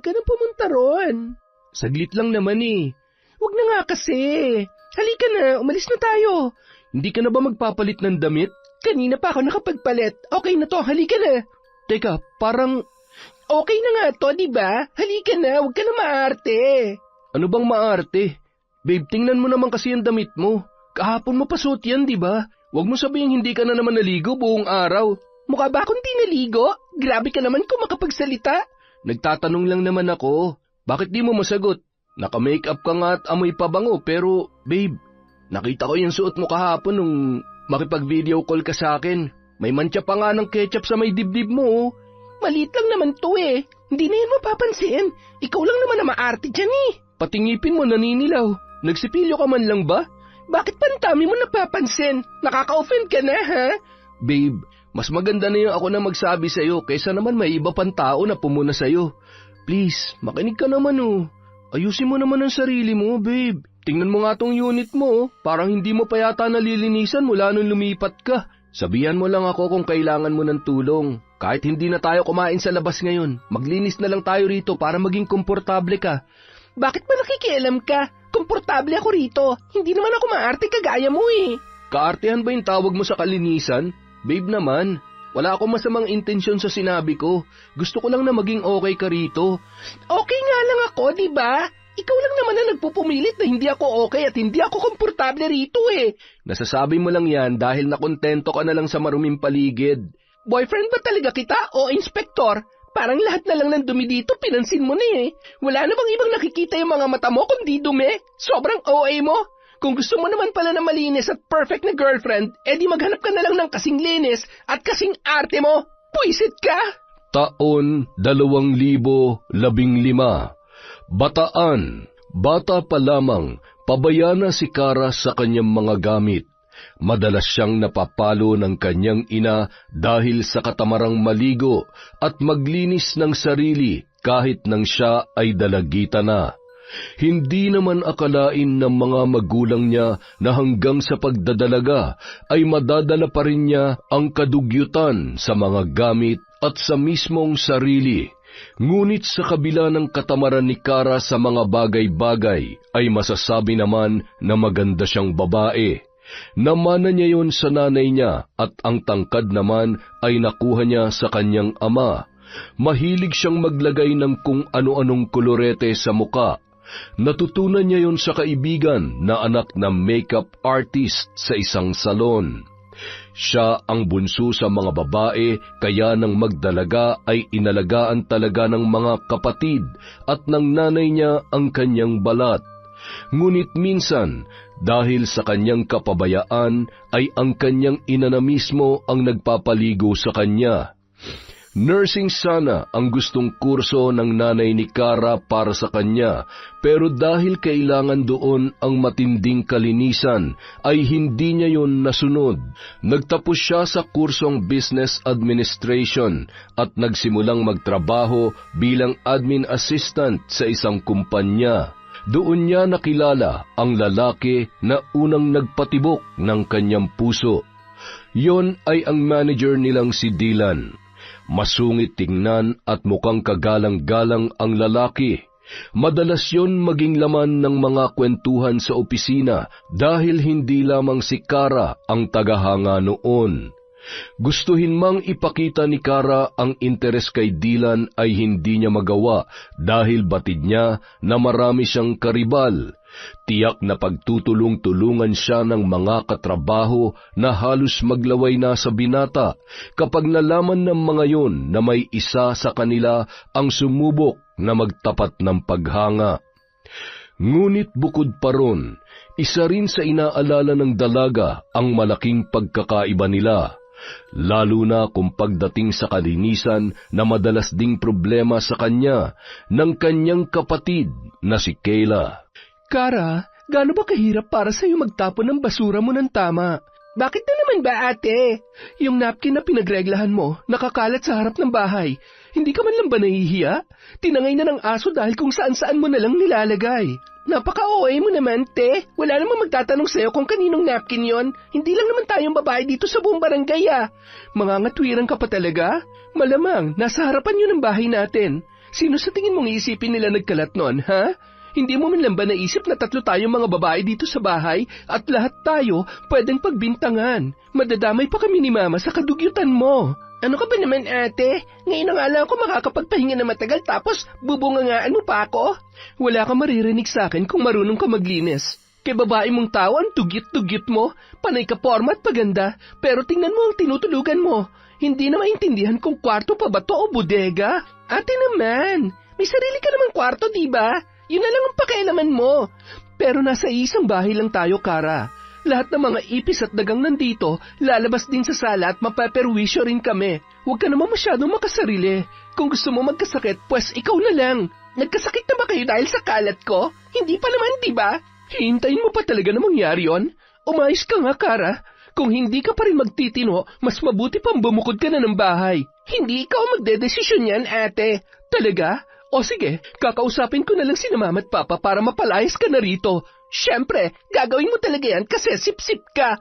ka na pumunta ron? Saglit lang naman eh. Huwag na nga kasi. Halika na, umalis na tayo. Hindi ka na ba magpapalit ng damit? Kanina pa ako nakapagpalit. Okay na to, halika na. Teka, parang... Okay na nga to, di ba? Halika na, huwag ka na maarte. Ano bang maarte? Babe, tingnan mo naman kasi yung damit mo. Kahapon mo pa suot yan, di ba? Huwag mo sabihin hindi ka na naman naligo buong araw. Mukha ba akong di naligo? Grabe ka naman kung makapagsalita. Nagtatanong lang naman ako. Bakit di mo masagot? Naka-makeup ka nga at amoy pabango pero, babe, nakita ko yung suot mo kahapon nung makipag-video call ka sa akin. May mantsa pa nga ng ketchup sa may dibdib mo. Maliit lang naman to eh. Hindi na yan mapapansin. Ikaw lang naman na maarte dyan eh. Patingipin mo naninilaw. Nagsipilyo ka man lang ba? Bakit pa ang dami mo napapansin? Nakaka-offend ka na ha? Babe, mas maganda na yung ako na magsabi sa'yo kaysa naman may iba pang tao na pumuna sa'yo. Please, makinig ka naman oh. Ayusin mo naman ang sarili mo, babe. Tingnan mo nga tong unit mo, parang hindi mo pa yata nalilinisan mula nung lumipat ka. Sabihan mo lang ako kung kailangan mo ng tulong. Kahit hindi na tayo kumain sa labas ngayon, maglinis na lang tayo rito para maging komportable ka. Bakit ba nakikialam ka? Komportable ako rito. Hindi naman ako maarte kagaya mo eh. Kaartehan ba yung tawag mo sa kalinisan? Babe naman, wala akong masamang intensyon sa sinabi ko. Gusto ko lang na maging okay ka rito. Okay nga lang ako, di ba? Ikaw lang naman na nagpupumilit na hindi ako okay at hindi ako komportable rito eh. Nasasabi mo lang yan dahil nakontento ka na lang sa maruming paligid. Boyfriend ba talaga kita o inspektor? Parang lahat na lang ng dumi dito pinansin mo na eh. Wala na bang ibang nakikita yung mga mata mo kundi dumi? Sobrang OA mo. Kung gusto mo naman pala na malinis at perfect na girlfriend, edi maghanap ka na lang ng kasing linis at kasing arte mo. Puisit ka! Taon 2015. Bataan. Bata pa lamang, pabaya na si Kara sa kanyang mga gamit. Madalas siyang napapalo ng kanyang ina dahil sa katamarang maligo at maglinis ng sarili kahit nang siya ay dalagita na. Hindi naman akalain ng mga magulang niya na hanggang sa pagdadalaga ay madadala pa rin niya ang kadugyutan sa mga gamit at sa mismong sarili. Ngunit sa kabila ng katamaran ni Kara sa mga bagay-bagay ay masasabi naman na maganda siyang babae. Namana niya yon sa nanay niya at ang tangkad naman ay nakuha niya sa kanyang ama. Mahilig siyang maglagay ng kung ano-anong kolorete sa muka. Natutunan niya yon sa kaibigan na anak ng makeup artist sa isang salon. Siya ang bunso sa mga babae kaya nang magdalaga ay inalagaan talaga ng mga kapatid at ng nanay niya ang kanyang balat. Ngunit minsan, dahil sa kanyang kapabayaan ay ang kanyang ina na mismo ang nagpapaligo sa kanya. Nursing sana ang gustong kurso ng nanay ni Kara para sa kanya, pero dahil kailangan doon ang matinding kalinisan, ay hindi niya yon nasunod. Nagtapos siya sa kursong Business Administration at nagsimulang magtrabaho bilang admin assistant sa isang kumpanya. Doon niya nakilala ang lalaki na unang nagpatibok ng kanyang puso. Yon ay ang manager nilang si Dylan. Masungit tingnan at mukhang kagalang-galang ang lalaki. Madalas yon maging laman ng mga kwentuhan sa opisina dahil hindi lamang si Kara ang tagahanga noon. Gustuhin mang ipakita ni Kara ang interes kay Dylan ay hindi niya magawa dahil batid niya na marami siyang karibal. Tiyak na pagtutulong-tulungan siya ng mga katrabaho na halos maglaway na sa binata kapag nalaman ng mga yon na may isa sa kanila ang sumubok na magtapat ng paghanga. Ngunit bukod pa ron, isa rin sa inaalala ng dalaga ang malaking pagkakaiba nila. Lalo na kung pagdating sa kalinisan na madalas ding problema sa kanya ng kanyang kapatid na si Kayla. Kara, gaano ba kahirap para sa'yo magtapon ng basura mo ng tama? Bakit na naman ba ate? Yung napkin na pinagreglahan mo, nakakalat sa harap ng bahay. Hindi ka man lang ba nahihiya? Tinangay na ng aso dahil kung saan-saan mo na lang nilalagay. Napaka-OA mo naman, te. Wala namang magtatanong sa'yo kung kaninong napkin yon. Hindi lang naman tayong babae dito sa buong barangay ah. Mga ngatwiran ka pa talaga? Malamang, nasa harapan yun ng bahay natin. Sino sa tingin mong iisipin nila nagkalat nun, ha? Hindi mo man lang ba naisip na 3 tayong mga babae dito sa bahay at lahat tayo pwedeng pagbintangan? Madadamay pa kami ni Mama sa kadugyutan mo. Ano ka ba naman, ate? Ngayon na nga lang ako makakapagpahinga na matagal tapos bubungangaan mo pa ako? Wala ka maririnig sa akin kung marunong ka maglinis. Kay babae mong tao, ang tugyit-tugyit mo, panay ka forma at paganda, pero tingnan mo ang tinutulugan mo. Hindi na maintindihan kung kwarto pa ba to o bodega. Ate naman, may sarili ka namang kwarto, diba? Yun na lang ang pakialaman mo. Pero nasa isang bahay lang tayo, Kara. Lahat ng mga ipis at dagang nandito, lalabas din sa sala at mapaperwisyo rin kami. Huwag ka naman masyadong makasarili. Kung gusto mo magkasakit, pues ikaw na lang. Nagkasakit na ba kayo dahil sa kalat ko? Hindi pa naman, diba? Hihintayin mo pa talaga na mangyari yun? Umayos ka nga, Kara. Kung hindi ka pa rin magtitino, mas mabuti pang bumukod ka na ng bahay. Hindi ikaw ang magdedesisyon yan, ate. Talaga? O sige, kakausapin ko na lang si Mama at Papa para mapalayas ka na rito. Siyempre, gagawin mo talaga yan kasi sip-sip ka.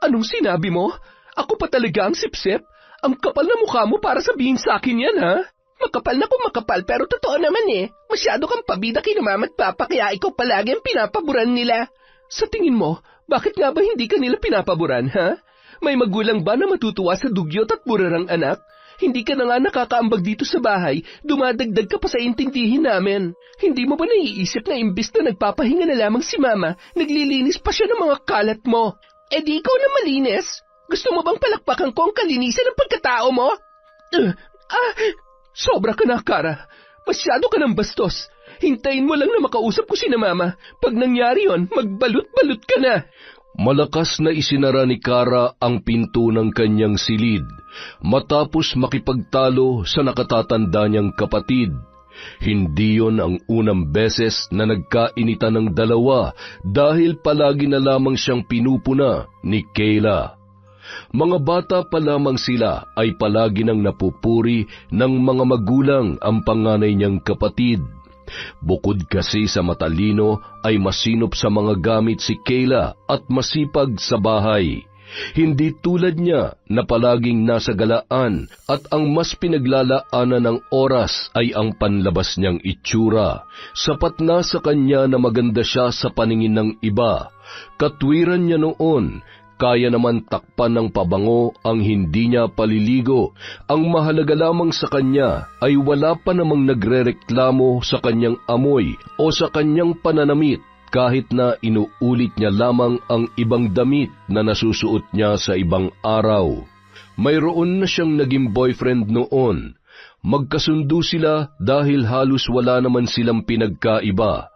Anong sinabi mo? Ako pa talaga ang sip-sip? Ang kapal na mukha mo para sabihin sa akin yan, ha? Makapal na kung makapal pero totoo naman eh. Masyado kang pabida kay Mama at Papa kaya ikaw palagi ang pinapaboran nila. Sa tingin mo, bakit nga ba hindi ka nila pinapaboran, ha? May magulang ba na matutuwa sa dugyot at burarang anak? Hindi ka na nga nakakaambag dito sa bahay, dumadagdag ka pa sa intindihin namin. Hindi mo ba naiisip na imbis na nagpapahinga na lamang si Mama, naglilinis pa siya ng mga kalat mo? Eh di ikaw na malinis? Gusto mo bang palakpakan ko ang kalinisan ng pagkatao mo? Sobra ka na, Kara. Masyado ka ng bastos. Hintayin mo lang na makausap ko si Mama. Pag nangyari yon, magbalot-balot ka na. Malakas na isinara ni Kara ang pinto ng kanyang silid, matapos makipagtalo sa nakatatanda niyang kapatid. Hindi yon ang unang beses na nagkainitan ng dalawa dahil palagi na lamang siyang pinupuna ni Kayla. Mga bata pa lamang sila ay palagi nang napupuri ng mga magulang ang panganay niyang kapatid. Bukod kasi sa matalino ay masinop sa mga gamit si Kayla at masipag sa bahay. Hindi tulad niya na palaging nasa galaan at ang mas pinaglalaanan ng oras ay ang panlabas niyang itsura. Sapat na sa kanya na maganda siya sa paningin ng iba. Katwiran niya noon, kaya naman takpan ng pabango ang hindi niya paliligo. Ang mahalaga lamang sa kanya ay wala pa namang nagrereklamo sa kanyang amoy o sa kanyang pananamit kahit na inuulit niya lamang ang ibang damit na nasusuot niya sa ibang araw. Mayroon na siyang naging boyfriend noon. Magkasundo sila dahil halos wala naman silang pinagkaiba.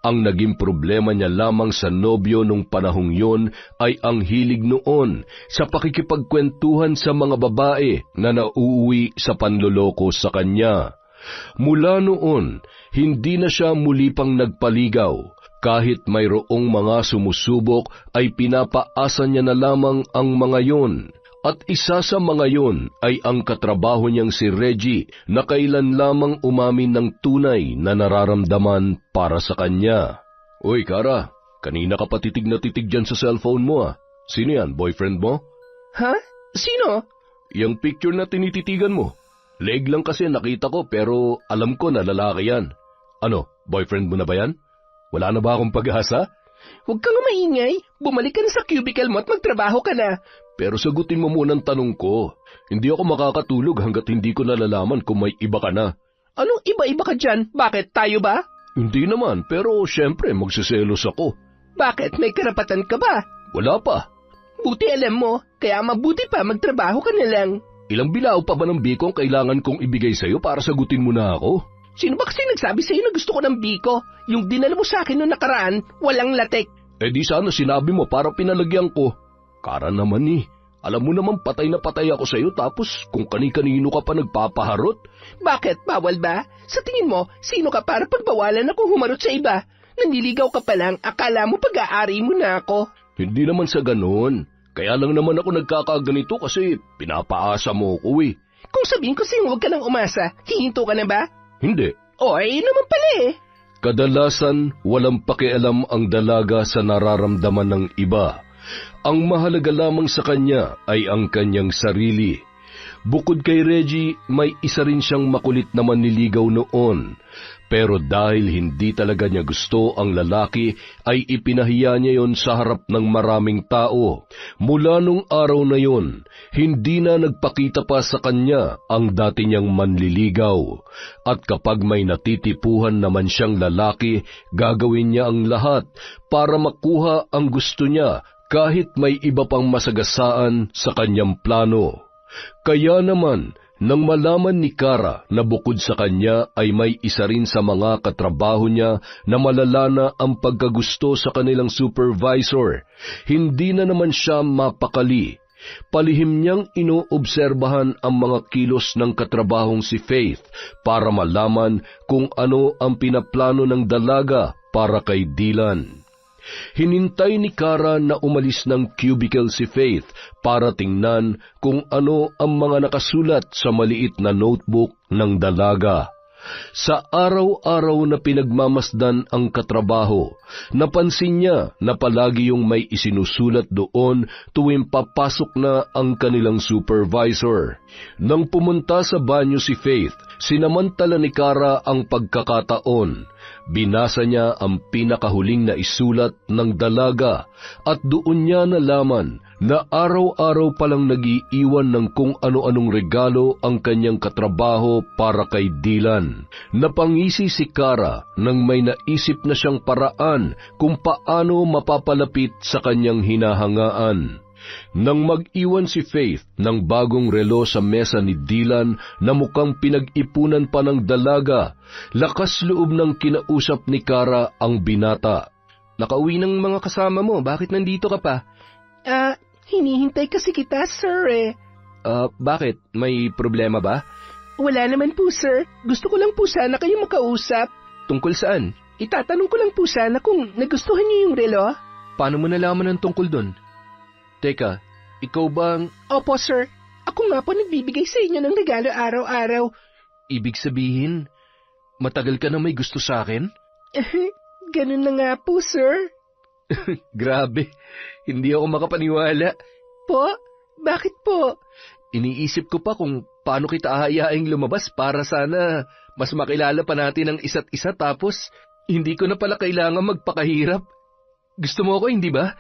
Ang naging problema niya lamang sa nobyo nung panahong yon ay ang hilig noon sa pakikipagkwentuhan sa mga babae na nauuwi sa panloloko sa kanya. Mula noon, hindi na siya muli pang nagpaligaw. Kahit mayroong mga sumusubok ay pinapaasa niya na lamang ang mga yon. At isa sa mga yon ay ang katrabaho niyang si Reggie na kailan lamang umamin ng tunay na nararamdaman para sa kanya. Uy, Kara, kanina ka pa titig na titig dyan sa cellphone mo ah. Sino yan, boyfriend mo? Ha? Sino? Yung picture na tinititigan mo. Leg lang kasi nakita ko pero alam ko na lalaki yan. Ano, boyfriend mo na ba yan? Wala na ba akong pag-asa? Huwag kang maingay. Bumalik ka na sa cubicle mo at magtrabaho ka na. Pero sagutin mo muna ang tanong ko. Hindi ako makakatulog hanggat hindi ko nalalaman kung may iba ka na. Anong iba-iba ka dyan? Bakit? Tayo ba? Hindi naman, pero syempre magsiselos ako. Bakit? May karapatan ka ba? Wala pa. Buti alam mo, kaya mabuti pa magtrabaho ka na lang. Ilang bilao pa ba ng biko ang kailangan kong ibigay sa'yo para sagutin mo na ako? Sino ba kasi nagsabi sa'yo na gusto ko ng biko? Yung dinala mo sa akin noong nakaraan, walang latek. Eh di sana sinabi mo para pinalagyan ko. Kara naman eh. Alam mo naman patay na patay ako sa'yo tapos kung kani-kanino ka pa nagpapaharot. Bakit? Bawal ba? Sa tingin mo, sino ka para pagbawalan akong humarot sa iba? Nanliligaw ka pa lang, akala mo pag-aari mo na ako. Hindi naman sa ganun. Kaya lang naman ako nagkakaganito kasi pinapaasa mo ko eh. Kung sabihin ko sa'yo huwag ka nang umasa, hihinto ka na ba? Hindi. O ay naman pala eh. Kadalasan, walang pakialam ang dalaga sa nararamdaman ng iba. Ang mahalaga lamang sa kanya ay ang kanyang sarili. Bukod kay Reggie, may isa rin siyang makulit na manliligaw noon. Pero dahil hindi talaga niya gusto ang lalaki, ay ipinahiya niya yon sa harap ng maraming tao. Mula nung araw na yon, hindi na nagpakita pa sa kanya ang dati niyang manliligaw. At kapag may natitipuhan naman siyang lalaki, gagawin niya ang lahat para makuha ang gusto niya kahit may iba pang masagasaan sa kanyang plano. Kaya naman, nang malaman ni Kara na bukod sa kanya ay may isa rin sa mga katrabaho niya na malala na ang pagkagusto sa kanilang supervisor, hindi na naman siya mapakali. Palihim niyang inoobserbahan ang mga kilos ng katrabahong si Faith para malaman kung ano ang pinaplano ng dalaga para kay Dylan. Hinintay ni Kara na umalis ng cubicle si Faith para tingnan kung ano ang mga nakasulat sa maliit na notebook ng dalaga. Sa araw-araw na pinagmamasdan ang katrabaho, napansin niya na palagi yung may isinusulat doon tuwing papasok na ang kanilang supervisor. Nang pumunta sa banyo si Faith, sinamantala ni Kara ang pagkakataon. Binasa niya ang pinakahuling na isulat ng dalaga at doon niya nalaman na araw-araw palang nag-iiwan ng kung ano-anong regalo ang kanyang katrabaho para kay Dylan. Napangisi si Kara nang may naisip na siyang paraan kung paano mapapalapit sa kanyang hinahangaan. Nang mag-iwan si Faith ng bagong relo sa mesa ni Dylan na mukhang pinag-ipunan pa ng dalaga, lakas loob ng kinausap ni Kara ang binata. Nakauwi ng mga kasama mo, bakit nandito ka pa? Hinihintay kasi kita, sir Bakit? May problema ba? Wala naman po, sir. Gusto ko lang po sana kayo makausap. Tungkol saan? Itatanong ko lang po sana kung nagustuhan niyo yung relo. Paano mo nalaman ang tungkol doon? Teka, ikaw bang... Opo, sir. Ako nga po nagbibigay sa inyo ng regalo araw-araw. Ibig sabihin, matagal ka na may gusto sa akin? Ganun na nga po, sir. Grabe, hindi ako makapaniwala. Po? Bakit po? Iniisip ko pa kung paano kita aayaing lumabas para sana mas makilala pa natin ang isa't isa tapos hindi ko na pala kailangan magpakahirap. Gusto mo ako, hindi ba?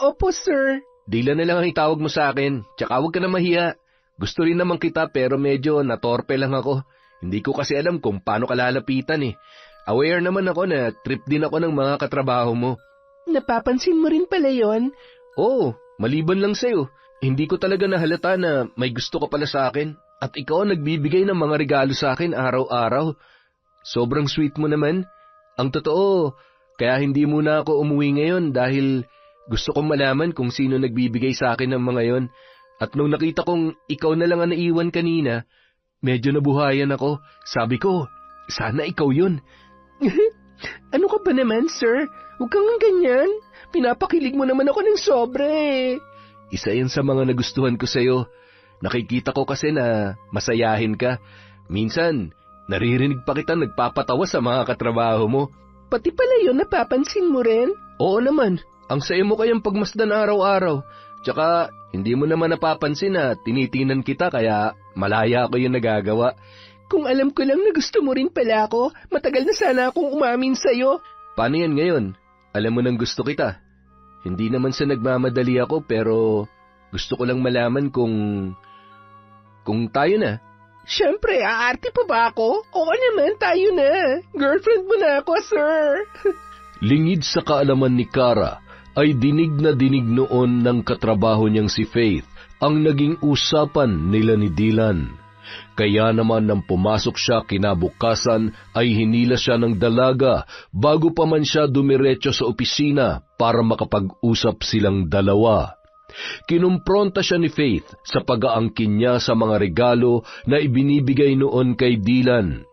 Opo, sir. Dylan na lang ang itawag mo sa akin, tsaka huwag ka na mahiya. Gusto rin naman kita pero medyo natorpe lang ako. Hindi ko kasi alam kung paano ka lalapitan eh. Aware naman ako na trip din ako ng mga katrabaho mo. Napapansin mo rin pala yon? Oo, maliban lang sa'yo. Hindi ko talaga nahalata na may gusto ka pala sa akin. At ikaw ang nagbibigay ng mga regalo sa akin araw-araw. Sobrang sweet mo naman. Ang totoo, kaya hindi muna ako umuwi ngayon dahil gusto kong malaman kung sino nagbibigay sa akin ng mga yon. At nung nakita kong ikaw na lang ang naiwan kanina, medyo nabuhayan ako. Sabi ko, sana ikaw yun. Ano ka ba naman, sir? Huwag kang ganyan. Pinapakilig mo naman ako ng sobre. Isa yan sa mga nagustuhan ko sa'yo. Nakikita ko kasi na masayahin ka. Minsan, naririnig pa kita nagpapatawa sa mga katrabaho mo. Pati pala yun, napapansin mo rin? Oo naman. Ang saya mo kayang pagmasdan araw-araw. Tsaka, hindi mo naman napapansin na tinitinan kita kaya malaya ako yung nagagawa. Kung alam ko lang na gusto mo rin pala ako, matagal na sana akong umamin sa'yo. Paano yan ngayon? Alam mo nang gusto kita. Hindi naman sa nagmamadali ako pero gusto ko lang malaman kung tayo na. Siyempre, aarte pa ba ako? Oo naman, tayo na. Girlfriend mo na ako, sir. Lingid sa kaalaman ni Kara, ay dinig na dinig noon ng katrabaho niyang si Faith ang naging usapan nila ni Dylan. Kaya naman nang pumasok siya kinabukasan ay hinila siya ng dalaga bago pa man siya dumiretso sa opisina para makapag-usap silang dalawa. Kinumpronta siya ni Faith sa pag-aangkin niya sa mga regalo na ibinibigay noon kay Dylan.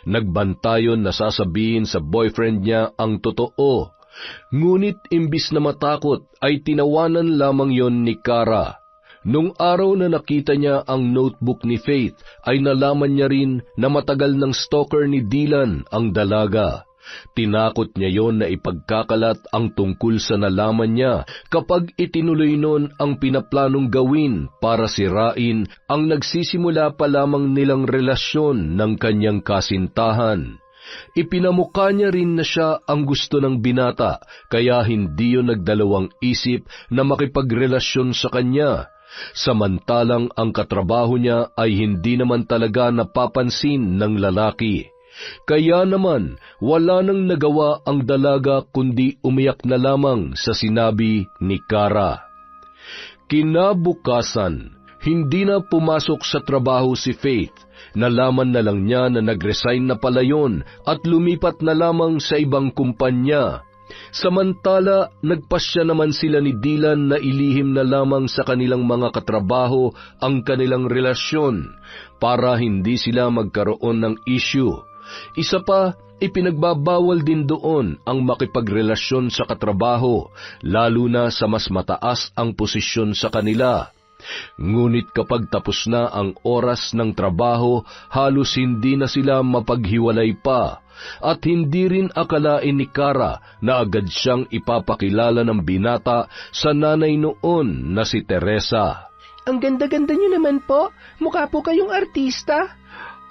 Nagbantayon na sasabihin sa boyfriend niya ang totoo. Ngunit imbis na matakot ay tinawanan lamang yon ni Kara. Nung araw na nakita niya ang notebook ni Faith, ay nalaman niya rin na matagal ng stalker ni Dylan ang dalaga. Tinakot niya yon na ipagkakalat ang tungkol sa nalaman niya kapag itinuloy nun ang pinaplanong gawin para sirain ang nagsisimula pa lamang nilang relasyon ng kanyang kasintahan. Ipinamukha niya rin na siya ang gusto ng binata, kaya hindi yun nagdalawang isip na makipagrelasyon sa kanya. Samantalang ang katrabaho niya ay hindi naman talaga napapansin ng lalaki. Kaya naman, wala nang nagawa ang dalaga kundi umiyak na lamang sa sinabi ni Kara. Kinabukasan, hindi na pumasok sa trabaho si Faith. Nalaman na lang niya na nag-resign na pala yun at lumipat na lamang sa ibang kumpanya. Samantala, nagpasya naman sila ni Dylan na ilihim na lamang sa kanilang mga katrabaho ang kanilang relasyon para hindi sila magkaroon ng issue. Isa pa, ipinagbabawal din doon ang makipagrelasyon sa katrabaho, lalo na sa mas mataas ang posisyon sa kanila. Ngunit kapag tapos na ang oras ng trabaho, halos hindi na sila mapaghiwalay pa, at hindi rin akalain ni Kara na agad siyang ipapakilala ng binata sa nanay noon na si Teresa. Ang ganda-ganda niyo naman po. Mukha po kayong artista.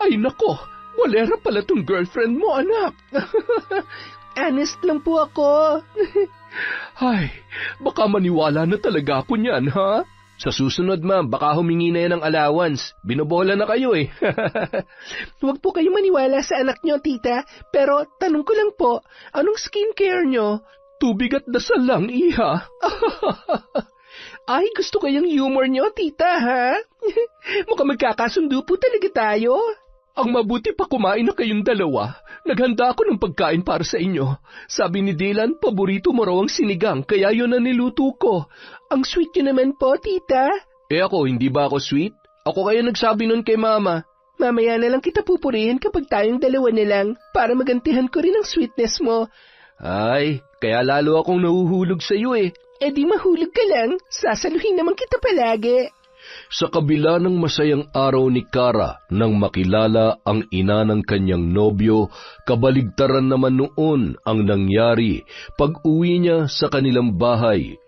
Ay nako, walera pala tong girlfriend mo, anak. Honest lang po ako. Ay, baka maniwala na talaga ako niyan, ha? Sa susunod, ma'am, baka humingi na yan ng allowance. Binobola na kayo eh. Huwag po kayo maniwala sa anak nyo, tita. Pero tanong ko lang po, anong skincare nyo? Tubig at dasal lang, iha. Ay, gusto ko yung humor nyo, tita, ha? Mukhang magkakasundo po talaga tayo. Ang mabuti pa kumain na kayong dalawa. Naghanda ako ng pagkain para sa inyo. Sabi ni Dylan, paborito mo raw ang sinigang, kaya yun ang niluto ko. Ang sweet nyo naman po, tita. Ako, hindi ba ako sweet? Ako kaya nagsabi nun kay mama. Mamaya na lang kita pupurihin kapag tayong dalawa na lang, para magantihan ko rin ang sweetness mo. Ay, kaya lalo akong nahuhulog sa iyo eh. Di mahulog ka lang, sasaluhin naman kita palagi. Sa kabila ng masayang araw ni Kara nang makilala ang ina ng kanyang nobyo, kabaligtaran naman noon ang nangyari pag-uwi niya sa kanilang bahay.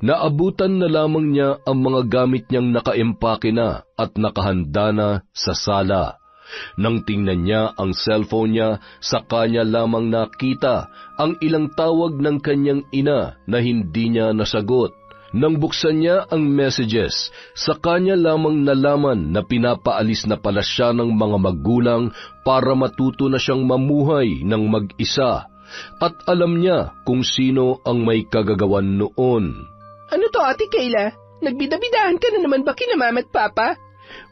Naabutan na lamang niya ang mga gamit niyang nakaempake na at nakahanda na sa sala. Nang tingnan niya ang cellphone niya, saka niya lamang nakita ang ilang tawag ng kanyang ina na hindi niya nasagot. Nang buksan niya ang messages, saka niya lamang nalaman na pinapaalis na pala siya ng mga magulang para matuto na siyang mamuhay ng mag-isa. At alam niya kung sino ang may kagagawan noon. Ano to, Ate Kayla? Nagbidabidahan ka na naman ba kina Mama at Papa?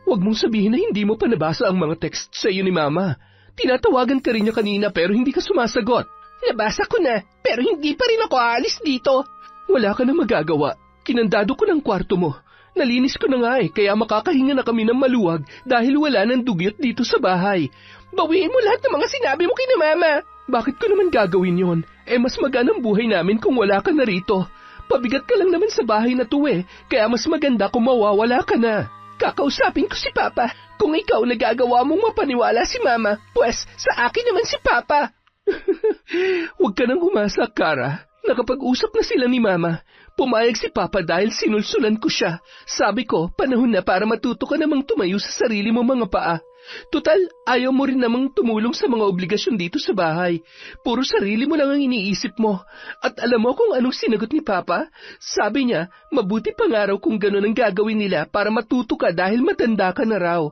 Huwag mong sabihin na hindi mo pa nabasa ang mga text sa iyo ni Mama. Tinatawagan ka rin niya kanina pero hindi ka sumasagot. Nabasa ko na, pero hindi pa rin ako aalis dito. Wala ka na magagawa. Kinandado ko ng kwarto mo. Nalinis ko na nga kaya makakahinga na kami ng maluwag dahil wala ng dugyot dito sa bahay. Bawiin mo lahat ng mga sinabi mo kina Mama. Bakit ko naman gagawin yon? Mas maganang buhay namin kung wala ka na rito. Pabigat ka lang naman sa bahay na to kaya mas maganda kung mawawala ka na. Kakausapin ko si Papa. Kung ikaw nagagawa mong mapaniwala si Mama, pues sa akin naman si Papa. Huwag ka nang umasa, Kara. Nakapag-usap na sila ni Mama. Pumayag si Papa dahil sinulsulan ko siya. Sabi ko, panahon na para matuto ka namang tumayo sa sarili mo mga paa. Tutal, ayaw mo rin namang tumulong sa mga obligasyon dito sa bahay. Puro sarili mo lang ang iniisip mo. At alam mo kung anong sinagot ni Papa? Sabi niya, mabuti pa nga raw kung gano'n ang gagawin nila para matuto ka dahil matanda ka na raw.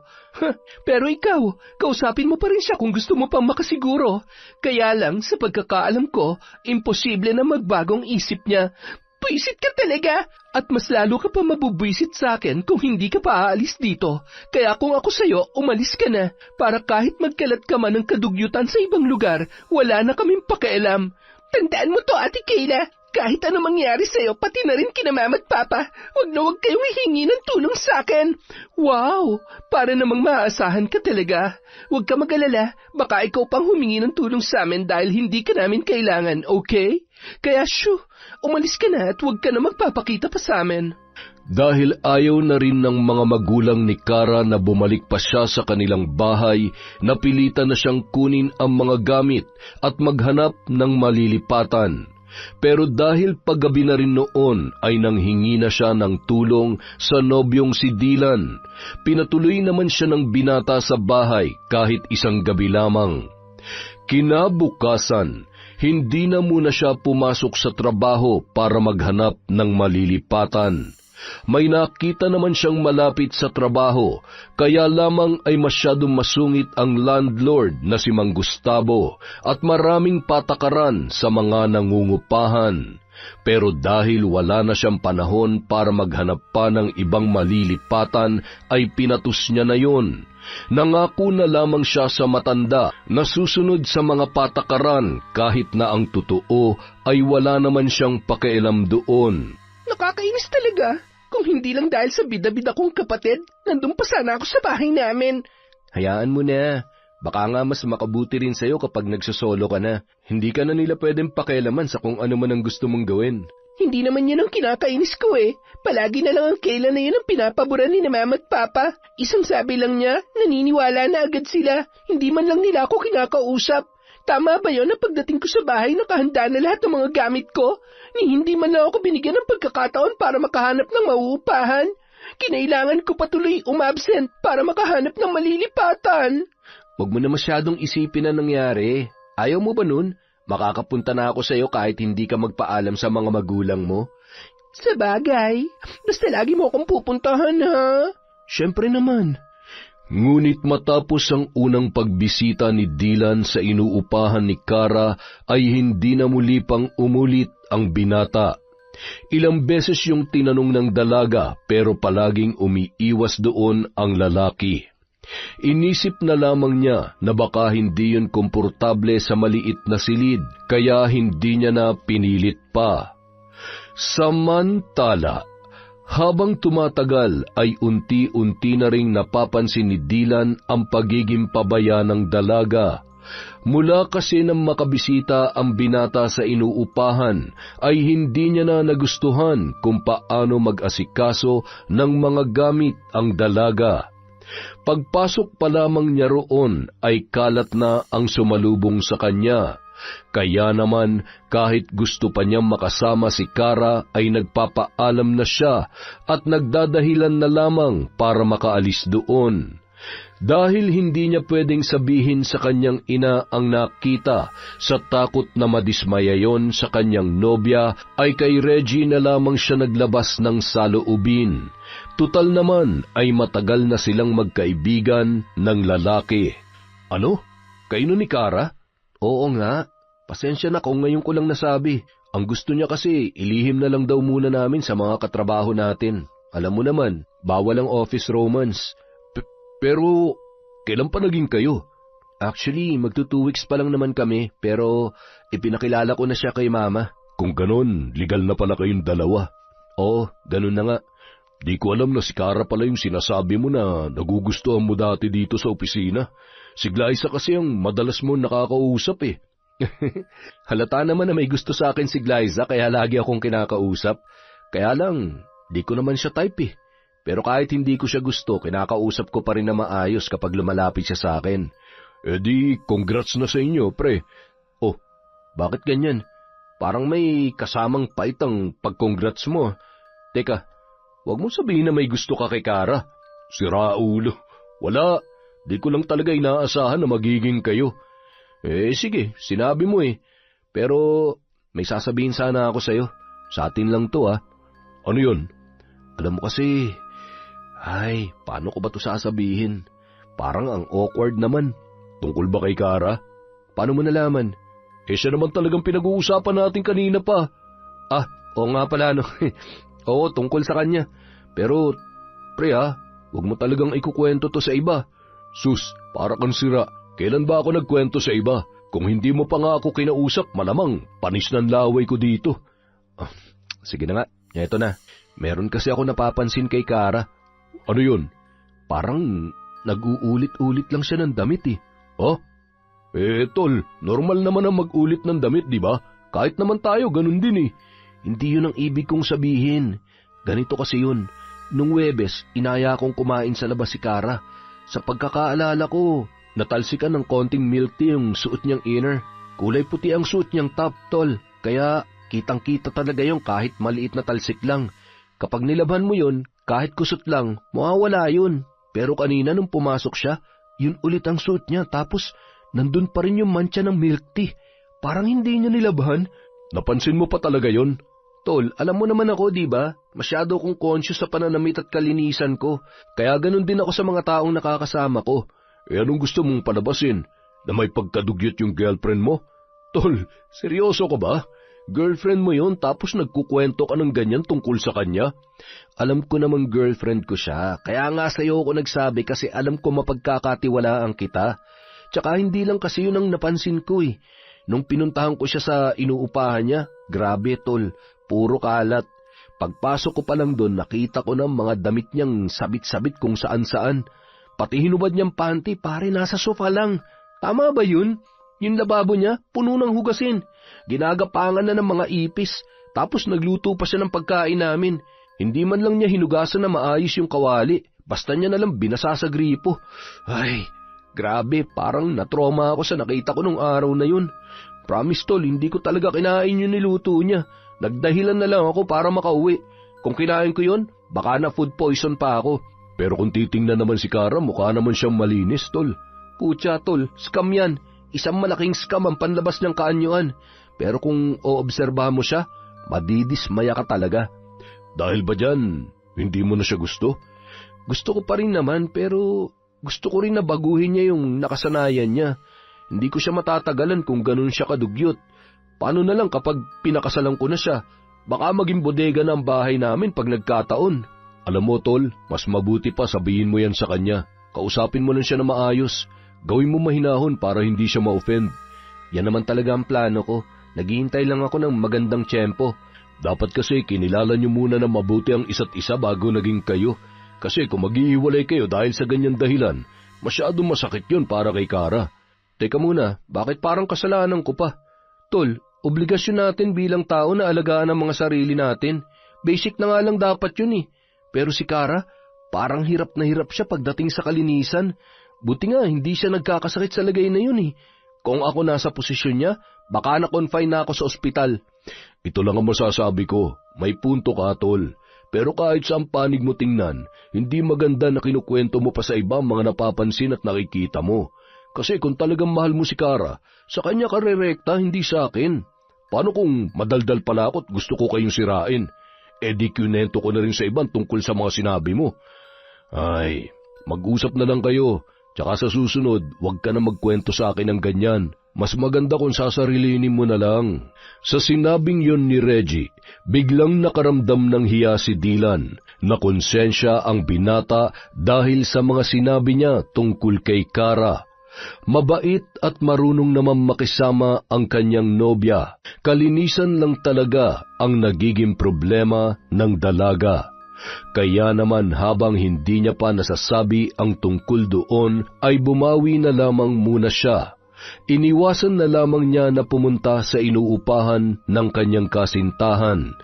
Pero ikaw, kausapin mo pa rin siya kung gusto mo pang makasiguro. Kaya lang, sa pagkakaalam ko, imposible na magbagong isip niya. Buisit ka talaga! At mas lalo ka pa mabubwisit sa akin kung hindi ka pa aalis dito. Kaya kung ako sa'yo, umalis ka na. Para kahit magkalat ka man ng kadugyutan sa ibang lugar, wala na kaming pakialam. Tandaan mo to, Ate Kayla. Kahit ano mangyari sa'yo, pati na rin kina Mama at Papa, huwag na huwag kayong hihingi ng tulong sa akin. Wow! Para namang maaasahan ka talaga. Huwag ka mag-alala, baka ikaw pang humingi ng tulong sa amin dahil hindi ka namin kailangan, okay? Kaya umalis ka na at huwag ka na magpapakita pa sa amin. Dahil ayaw na rin ng mga magulang ni Kara na bumalik pa siya sa kanilang bahay, napilitan na siyang kunin ang mga gamit at maghanap ng malilipatan. Pero dahil paggabi na rin noon ay nanghingi na siya ng tulong sa nobyong si Dylan, pinatuloy naman siya ng binata sa bahay kahit isang gabi lamang. Kinabukasan, hindi na muna siya pumasok sa trabaho para maghanap ng malilipatan. May nakita naman siyang malapit sa trabaho, kaya lamang ay masyadong masungit ang landlord na si Mang Gustavo at maraming patakaran sa mga nangungupahan. Pero dahil wala na siyang panahon para maghanap pa ng ibang malilipatan, ay pinatus niya na yun. Nangako na lamang siya sa matanda na susunod sa mga patakaran kahit na ang totoo ay wala naman siyang pakialam doon. Nakakainis talaga. Kung hindi lang dahil sa bida-bida kong kapatid, nandun pa sana ako sa bahay namin. Hayaan mo na. Baka nga mas makabuti rin sa'yo kapag nagsosolo ka na. Hindi ka na nila pwedeng pakialaman sa kung ano man ang gusto mong gawin. Hindi naman yun ang kinakainis ko eh. Palagi na lang ang kailan na yun ang pinapaboran ni na Mama at Papa. Isang sabi lang niya, naniniwala na agad sila. Hindi man lang nila ako kinakausap. Tama ba yun na pagdating ko sa bahay nakahanda na lahat ng mga gamit ko? Ni hindi man lang ako binigyan ng pagkakataon para makahanap ng mauupahan. Kinailangan ko patuloy umabsent para makahanap ng malilipatan. Huwag mo na masyadong isipin na nangyari. Ayaw mo ba nun? Makakapunta na ako sa'yo kahit hindi ka magpaalam sa mga magulang mo. Sa bagay, basta lagi mo akong pupuntahan ha. Siyempre naman. Ngunit matapos ang unang pagbisita ni Dylan sa inuupahan ni Kara ay hindi na muli pang umulit ang binata. Ilang beses yung tinanong ng dalaga pero palaging umiiwas doon ang lalaki. Inisip na lamang niya na baka hindi yun komportable sa maliit na silid kaya hindi niya na pinilit pa. Samantala, habang tumatagal ay unti-unti na ring napapansin ni Dylan ang pagiging pabaya ng dalaga. Mula kasi nang makabisita ang binata sa inuupahan ay hindi niya na nagustuhan kung paano mag-asikaso ng mga gamit ang dalaga. Pagpasok pa lamang niya roon ay kalat na ang sumalubong sa kanya. Kaya naman kahit gusto pa niyang makasama si Kara ay nagpapaalam na siya at nagdadahilan na lamang para makaalis doon. Dahil hindi niya pwedeng sabihin sa kanyang ina ang nakita sa takot na madismaya yon sa kanyang nobya, ay kay Reggie na lamang siya naglabas ng saloobin. Tutal naman ay matagal na silang magkaibigan ng lalaki. Ano? Kayo ni Kara? Oo nga. Pasensya na kung ngayon ko lang nasabi. Ang gusto niya kasi ilihim na lang daw muna namin sa mga katrabaho natin. Alam mo naman, bawal ang office romance. Pero, kailan pa naging kayo? Actually, magto 2 weeks pa lang naman kami, pero ipinakilala ko na siya kay Mama. Kung ganon, legal na pala kayong dalawa. Oo, ganun na nga. Di ko alam na si Kara pala yung sinasabi mo na nagugustuhan mo dati dito sa opisina. Si Glyza kasi ang madalas mo nakakausap eh. Halata naman na may gusto sa akin si Glyza kaya lagi akong kinakausap. Kaya lang, di ko naman siya type eh. Pero kahit hindi ko siya gusto, kinakausap ko pa rin na maayos kapag lumalapit siya sa akin. Eh di, congrats na sa inyo, pre. Oh, bakit ganyan? Parang may kasamang pait ang pag-congrats mo. Teka, huwag mo sabihin na may gusto ka kay Kara. Sira ulo. Wala, di ko lang talaga inaasahan na magiging kayo. Eh sige, sinabi mo eh. Pero may sasabihin sana ako sa'yo. Sa atin lang to ah. Ano yun? Alam mo kasi... Ay, paano ko ba ito sasabihin? Parang ang awkward naman. Tungkol ba kay Kara? Paano mo nalaman? Eh siya naman talagang pinag-uusapan natin kanina pa. Ah, oo nga pala no. Oo, tungkol sa kanya. Pero, pre huwag mo talagang ikukwento to sa iba. Sus, para kang sira. Kailan ba ako nagkwento sa iba? Kung hindi mo pa nga ako kinausap, malamang panis ng laway ko dito. Sige na nga, eto na. Meron kasi ako napapansin kay Kara. Ano yun? Parang nag-uulit-ulit lang siya ng damit eh. Oh? Eh, tol, normal naman ang mag-ulit ng damit, di ba? Kahit naman tayo, ganun din eh. Hindi yun ang ibig kong sabihin. Ganito kasi yun. Nung Huwebes, inaya kong kumain sa labas si Kara. Sa pagkakaalala ko, natalsikan ng konting milk tea yung suot niyang inner. Kulay puti ang suot niyang top, tol. Kaya kitang-kita talaga yung kahit maliit na talsik lang. Kapag nilabhan mo yun, kahit kusot lang, mawawala yun. Pero kanina nung pumasok siya, yun ulit ang suot niya. Tapos nandun pa rin yung mancha ng milk tea. Parang hindi niya nilabhan. Napansin mo pa talaga yon? Tol, alam mo naman ako, di ba? Masyado akong conscious sa pananamit at kalinisan ko. Kaya ganun din ako sa mga taong nakakasama ko. Anong gusto mong palabasin? Na may pagkadugyot yung girlfriend mo? Tol, seryoso ka ba? Girlfriend mo yon tapos nagkukwento ka ng ganyan tungkol sa kanya? Alam ko namang girlfriend ko siya. Kaya nga sa'yo ako nagsabi kasi alam ko mapagkakatiwalaan kita. Tsaka hindi lang kasi yun ang napansin ko eh. Nung pinuntahan ko siya sa inuupahan niya, grabe tol, puro kalat. Pagpasok ko pa lang doon, nakita ko ng mga damit niyang sabit-sabit kung saan-saan. Pati hinubad niyang panty, pare nasa sofa lang. Tama ba yun? Yung lababo niya, puno ng hugasin. Ginagapangan na ng mga ipis. Tapos nagluto pa siya ng pagkain namin. Hindi man lang niya hinugasan na maayos yung kawali. Basta niya nalang binasa sa gripo. Ay, grabe, parang natroma ako sa nakita ko nung araw na yun. Promise tol, hindi ko talaga kinain yung niluto niya. Nagdahilan na lang ako para makauwi. Kung kinain ko yun, baka na food poison pa ako. Pero kung titingnan naman si Kara, mukha naman siyang malinis, tol. Pucha tol, scam yan. Isang malaking scam ang panlabas niyang kaanyuan. Pero kung oobserbahan mo siya, madidismaya ka talaga. Dahil ba dyan, hindi mo na siya gusto? Gusto ko pa rin naman, pero gusto ko rin na baguhin niya yung nakasanayan niya. Hindi ko siya matatagalan kung ganun siya kadugyot. Paano na lang kapag pinakasalan ko na siya? Baka maging bodega na ang bahay namin pag nagkataon. Alam mo, tol, mas mabuti pa sabihin mo yan sa kanya. Kausapin mo lang siya na maayos. Gawin mo mahinahon para hindi siya ma-offend. Yan naman talaga ang plano ko. Naghihintay lang ako ng magandang tiyempo. Dapat kasi kinilala niyo muna na mabuti ang isa't isa bago naging kayo. Kasi kung mag-iiwalay kayo dahil sa ganyan dahilan, masyadong masakit yun para kay Kara. Teka muna, bakit parang kasalanan ko pa? Tol, obligasyon natin bilang tao na alagaan ang mga sarili natin. Basic na nga lang dapat yun eh. Pero si Kara, parang hirap na hirap siya pagdating sa kalinisan. Buti nga, hindi siya nagkakasakit sa lagay na yun eh. Kung ako nasa posisyon niya, baka na-confine na ako sa ospital. Ito lang ang masasabi ko. May punto ka, tol. Pero kahit sa panig mo tingnan, hindi maganda na kinukwento mo pa sa iba mga napapansin at nakikita mo. Kasi kung talagang mahal mo si Kara, sa kanya ka rerekta, hindi sa akin. Paano kung madaldal pala ako at gusto ko kayong sirain? Di kunento ko na rin sa iban tungkol sa mga sinabi mo. Ay, mag-usap na lang kayo. Tsaka sa susunod, huwag ka na magkwento sa akin ng ganyan. Mas maganda kung sasarilinin mo na lang. Sa sinabing yon ni Reggie, biglang nakaramdam ng hiya si Dylan na konsensya ang binata dahil sa mga sinabi niya tungkol kay Kara. Mabait at marunong naman makisama ang kanyang nobya. Kalinisan lang talaga ang nagiging problema ng dalaga. Kaya naman habang hindi niya pa nasasabi ang tungkol doon, ay bumawi na lamang muna siya. Iniwasan na lamang niya na pumunta sa inuupahan ng kanyang kasintahan.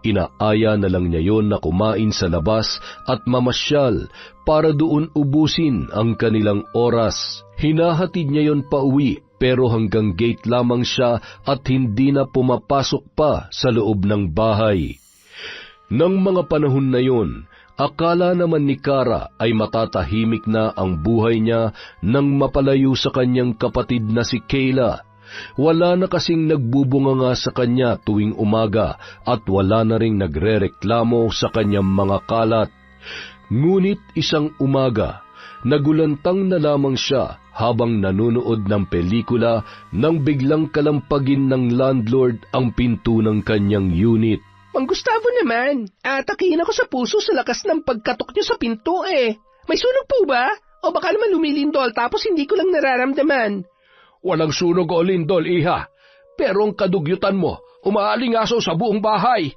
Inaaya na lang niya yon na kumain sa labas at mamasyal para doon ubusin ang kanilang oras. Hinahatid niya yon pauwi pero hanggang gate lamang siya at hindi na pumapasok pa sa loob ng bahay. Nang mga panahon na yon, akala naman ni Kara ay matatahimik na ang buhay niya nang mapalayo sa kanyang kapatid na si Kayla. Wala na kasing nagbubunganga sa kanya tuwing umaga at wala na ring nagrereklamo sa kanyang mga kalat. Ngunit isang umaga, nagulantang na lamang siya habang nanonood ng pelikula nang biglang kalampagin ng landlord ang pinto ng kanyang unit. Mang Gustavo naman, atakihin ako sa puso sa lakas ng pagkatok niyo sa pinto eh. May sunog po ba? O baka naman lumilindol tapos hindi ko lang nararamdaman. Walang sunog o lindol, iha. Pero ang kadugyutan mo, umaalingaso sa buong bahay.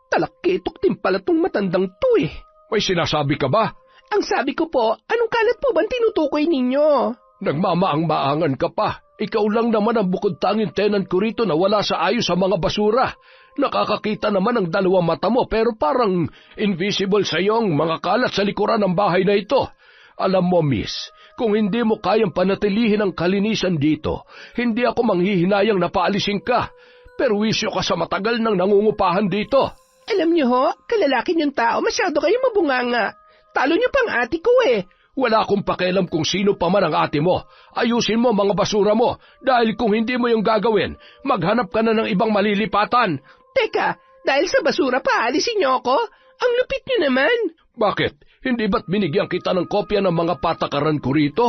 Talakitok din pala tong matandang to eh. May sinasabi ka ba? Ang sabi ko po, anong kalat po bang tinutukoy ninyo? Nagmamaang-maangan ka pa. Ikaw lang naman ang bukod tanging tenant ko rito na wala sa ayos sa mga basura. Nakakakita naman ang dalawang mata mo pero parang invisible sa iyong mga kalat sa likuran ng bahay na ito. Alam mo, miss, kung hindi mo kayang panatilihin ang kalinisan dito, hindi ako manghihinayang na paalisin ka. Pero wisyo ka sa matagal nang nangungupahan dito. Alam niyo ho, kalalaki niyong tao, masyado kayong mabunganga. Talo niyo pang ate ko eh. Wala akong pakialam kung sino pa man ang ate mo. Ayusin mo mga basura mo, dahil kung hindi mo yung gagawin, maghanap ka na ng ibang malilipatan. Teka, dahil sa basura pa, alisin niyo ako? Ang lupit niyo naman. Bakit? Hindi ba't binigyan kita ng kopya ng mga patakaran ko rito?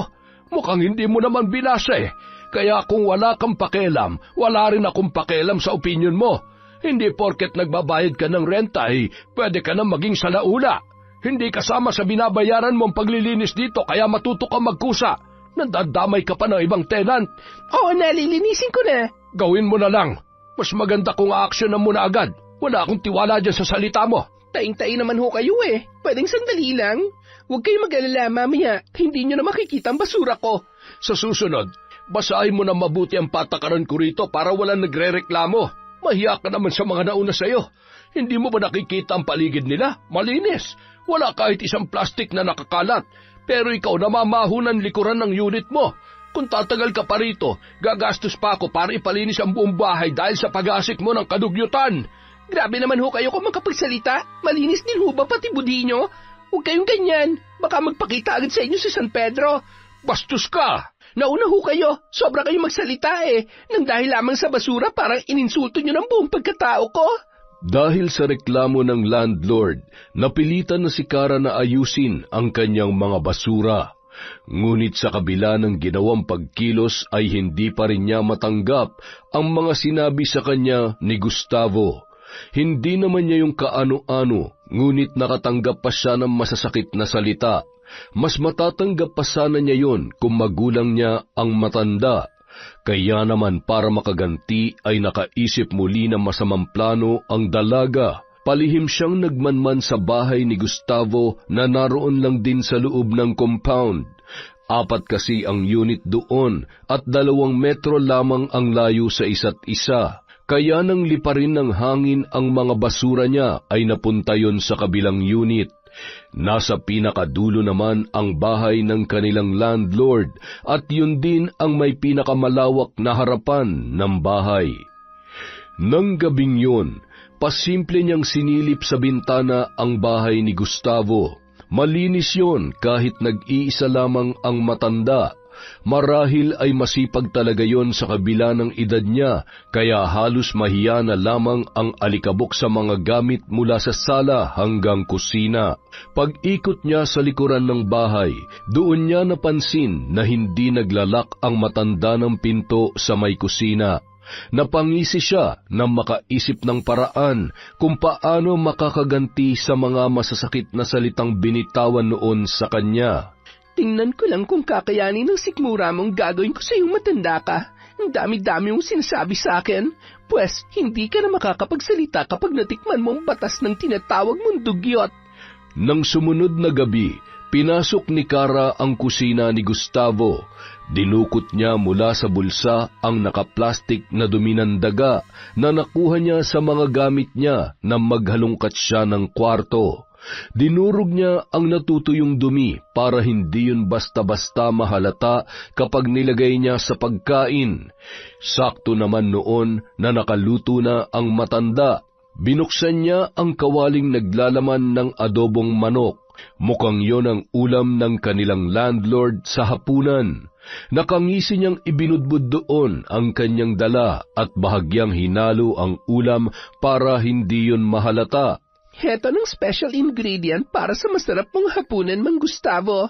Mukhang hindi mo naman binasa eh. Kaya kung wala kang pakialam, wala rin akong pakialam sa opinyon mo. Hindi porket nagbabayad ka ng renta ay pwede ka na maging salaula. Hindi kasama sa binabayaran mong paglilinis dito kaya matuto ka magkusa. Nandadamay ka pa ng ibang tenant. Oo, nalilinisin ko na. Gawin mo na lang. Mas maganda kung aaksyonan mo na agad. Wala akong tiwala dyan sa salita mo. Taing-taing naman ho kayo eh. Pwedeng sandali lang. Huwag kayong mag-alala, mamaya. Hindi nyo na makikita ang basura ko. Sa susunod, basahin mo na mabuti ang patakaran ko rito para walang nagre-reklamo. Mahiya ka naman sa mga nauna sa'yo. Hindi mo ba nakikita ang paligid nila? Malinis. Wala kahit isang plastik na nakakalat. Pero ikaw namamahunan likuran ng unit mo. Kung tatagal ka pa rito, gagastos pa ako para ipalinis ang buong bahay dahil sa pag-aasik mo ng kadugyutan. Grabe naman ho kayo kung makapagsalita. Malinis din ho ba pati budi nyo? Huwag kayong ganyan. Baka magpakita agad sa inyo sa San Pedro. Bastos ka! Nauna ho kayo. Sobra kayong magsalita eh. Nang dahil lamang sa basura, parang ininsulto nyo ng buong pagkatao ko. Dahil sa reklamo ng landlord, napilitan na si Kara na ayusin ang kanyang mga basura. Ngunit sa kabila ng ginawang pagkilos ay hindi pa rin niya matanggap ang mga sinabi sa kanya ni Gustavo. Hindi naman niya yung kaano-ano, ngunit nakatanggap pa siya ng masasakit na salita. Mas matatanggap pa sana niya yon kung magulang niya ang matanda. Kaya naman para makaganti ay nakaisip muli ng masamang plano ang dalaga. Palihim siyang nagmanman sa bahay ni Gustavo na naroon lang din sa loob ng compound. 4 kasi ang unit doon at 2 metro lamang ang layo sa isa't isa. Kaya nang liparin ng hangin ang mga basura niya ay napunta yon sa kabilang unit. Nasa pinakadulo naman ang bahay ng kanilang landlord at yun din ang may pinakamalawak na harapan ng bahay. Nang gabing yun, pasimple niyang sinilip sa bintana ang bahay ni Gustavo. Malinis yon kahit nag-iisa lamang ang matanda. Marahil ay masipag talaga yon sa kabila ng edad niya, kaya halos mahiya na lamang ang alikabok sa mga gamit mula sa sala hanggang kusina. Pag-ikot niya sa likuran ng bahay, doon niya napansin na hindi naglalak ang matanda ng pinto sa may kusina. Napangisi siya na makaisip ng paraan kung paano makakaganti sa mga masasakit na salitang binitawan noon sa kanya. Tingnan ko lang kung kakayanin ng sikmura mong gagawin ko sa iyong matanda ka. Ang dami-dami mong sinasabi sa akin. Pwes, hindi ka na makakapagsalita kapag natikman mo ang batas ng tinatawag mong dugyot. Nang sumunod na gabi, pinasok ni Kara ang kusina ni Gustavo. Dinukot niya mula sa bulsa ang nakaplastik na dumi ng daga na nakuha niya sa mga gamit niya na maghalungkat siya ng kwarto. Dinurog niya ang natutuyong dumi para hindi yun basta-basta mahalata kapag nilagay niya sa pagkain. Sakto naman noon na nakaluto na ang matanda. Binuksan niya ang kawaling naglalaman ng adobong manok. Mukhang yon ang ulam ng kanilang landlord sa hapunan. Nakangisi niyang ibinudbud doon ang kanyang dala at bahagyang hinalo ang ulam para hindi yon mahalata. Heto ng special ingredient para sa masarap mong hapunan, Mang Gustavo.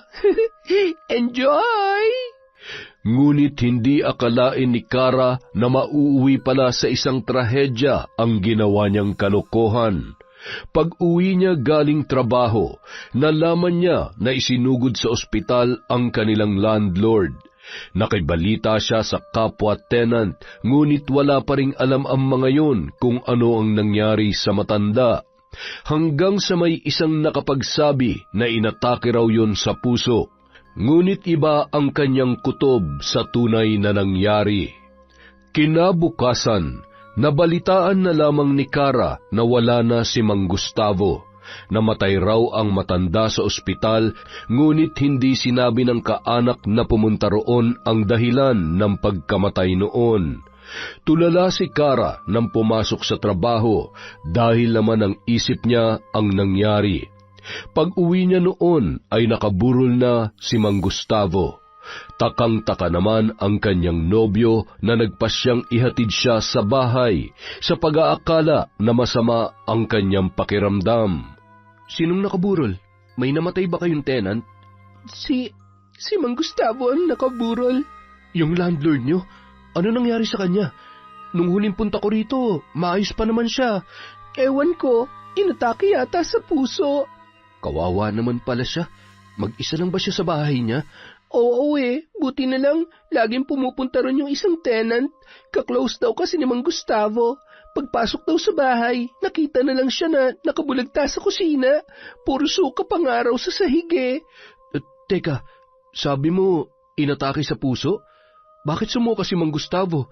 Enjoy! Ngunit hindi akalain ni Kara na mauuwi pala sa isang trahedya ang ginawa niyang kalokohan. Pag-uwi niya galing trabaho, nalaman niya na isinugod sa ospital ang kanilang landlord. Nakibalita siya sa kapwa tenant, ngunit wala pa ring alam ang mga yon kung ano ang nangyari sa matanda. Hanggang sa may isang nakapagsabi na inatake raw yon sa puso. Ngunit iba ang kanyang kutob sa tunay na nangyari. Kinabukasan, Nabalitaan na lamang ni Kara na wala na si Mang Gustavo. Namatay raw ang matanda sa ospital, ngunit hindi sinabi ng kaanak na pumunta roon ang dahilan ng pagkamatay noon. Tulala si Kara nang pumasok sa trabaho dahil naman ang isip niya ang nangyari. Pag-uwi niya noon ay nakaburol na si Mang Gustavo. Takang-taka naman ang kanyang nobyo na nagpasyang ihatid siya sa bahay sa pag-aakala na masama ang kanyang pakiramdam. Sinong nakaburol? May namatay ba kayong tenant? Si Mang Gustavo ang nakaburol. Yung landlord nyo? Ano nangyari sa kanya? Nung huling punta ko rito, maayos pa naman siya. Ewan ko, inatake yata sa puso. Kawawa naman pala siya. Mag-isa lang ba siya sa bahay niya? Oo buti na lang, laging pumupunta ron yung isang tenant. Ka-close daw kasi ni Mang Gustavo. Pagpasok daw sa bahay, nakita na lang siya na nakabulagta sa kusina. Puro suka pang araw sa sahig. Teka, sabi mo, inatake sa puso? Bakit sumuka si Mang Gustavo?